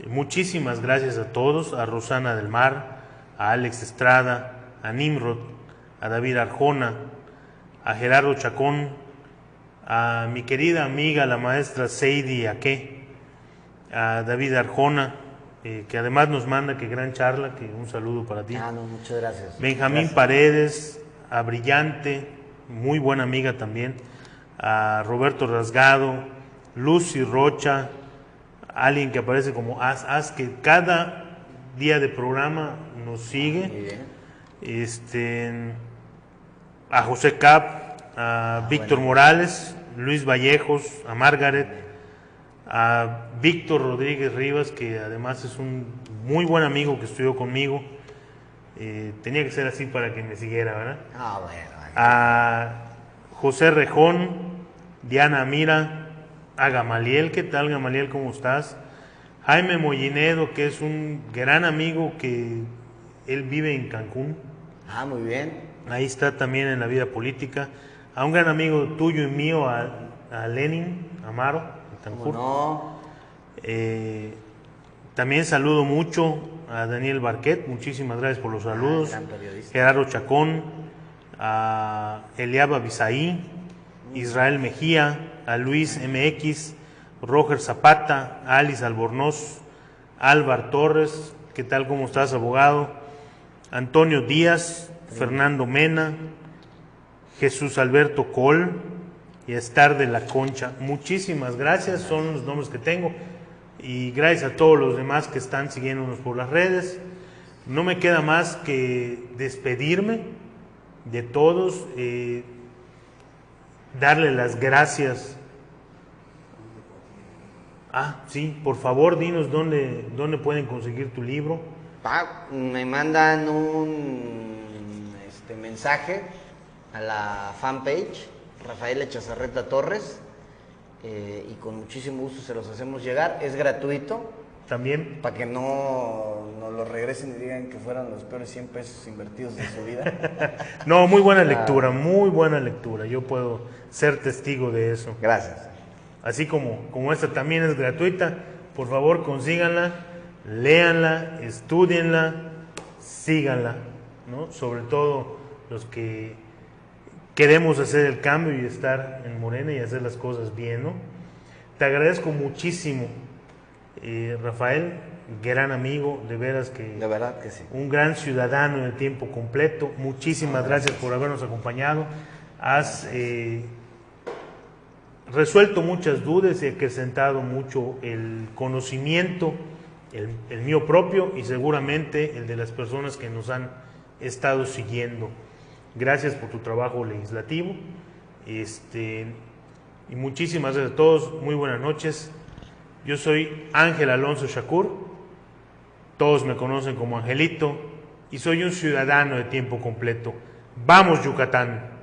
A: Muchísimas gracias a todos, a Rosana del Mar, a Alex Estrada, a Nimrod, a David Arjona, a Gerardo Chacón, a mi querida amiga la maestra Seidi Aque, a David Arjona, que además nos manda que gran charla, que un saludo para ti.
B: No, muchas gracias.
A: Benjamín Paredes, a Brillante, muy buena amiga también, a Roberto Rasgado, Lucy Rocha, alguien que aparece como As, que cada día de programa nos sigue, a José Cap, a Víctor Morales, Luis Vallejos, a Margaret, a Víctor Rodríguez Rivas, que además es un muy buen amigo que estudió conmigo. Tenía que ser así para que me siguiera, ¿verdad? A José Rejón, Diana Mira, a Gamaliel, ¿qué tal Gamaliel? ¿Cómo estás? Jaime Mollinedo, que es un gran amigo, que él vive en Cancún.
B: Muy bien.
A: Ahí está también en la vida política. A un gran amigo tuyo y mío, a Lenin Amaro, en Cancún.
B: ¿Cómo no?
A: También saludo mucho a Daniel Barquet, muchísimas gracias por los saludos.
B: Gran periodista.
A: Gerardo Chacón, a Eliaba Bisaí, Israel Mejía, a Luis MX, Roger Zapata, a Alice Albornoz, Álvar Torres, ¿qué tal? ¿Cómo estás, abogado? Antonio Díaz, Fernando Mena, Jesús Alberto Col y Estar de la Concha. Muchísimas gracias, son los nombres que tengo. Y gracias a todos los demás que están siguiéndonos por las redes. No me queda más que despedirme de todos, darle las gracias. Sí, por favor, dinos dónde pueden conseguir tu libro.
B: Me mandan un mensaje a la fanpage Rafael Echazarreta Torres, y con muchísimo gusto se los hacemos llegar. Es gratuito.
A: También.
B: Para que no lo regresen y digan que fueron los peores 100 pesos invertidos de su vida.
A: No, muy buena lectura, muy buena lectura. Yo puedo ser testigo de eso.
B: Gracias.
A: Así como esta también es gratuita, por favor consíganla, léanla, estúdienla, síganla, ¿no? Sobre todo los que queremos hacer el cambio y estar en Morena y hacer las cosas bien, ¿no? Te agradezco muchísimo Rafael, gran amigo, de veras que...
B: De verdad que sí.
A: Un gran ciudadano de tiempo completo. Muchísimas gracias por habernos acompañado. Has resuelto muchas dudas y acrecentado mucho el conocimiento, el mío propio y seguramente el de las personas que nos han estado siguiendo. Gracias por tu trabajo legislativo. Y muchísimas gracias a todos. Muy buenas noches. Yo soy Ángel Alonso Shakur. Todos me conocen como Angelito y soy un ciudadano de tiempo completo. ¡Vamos, Yucatán!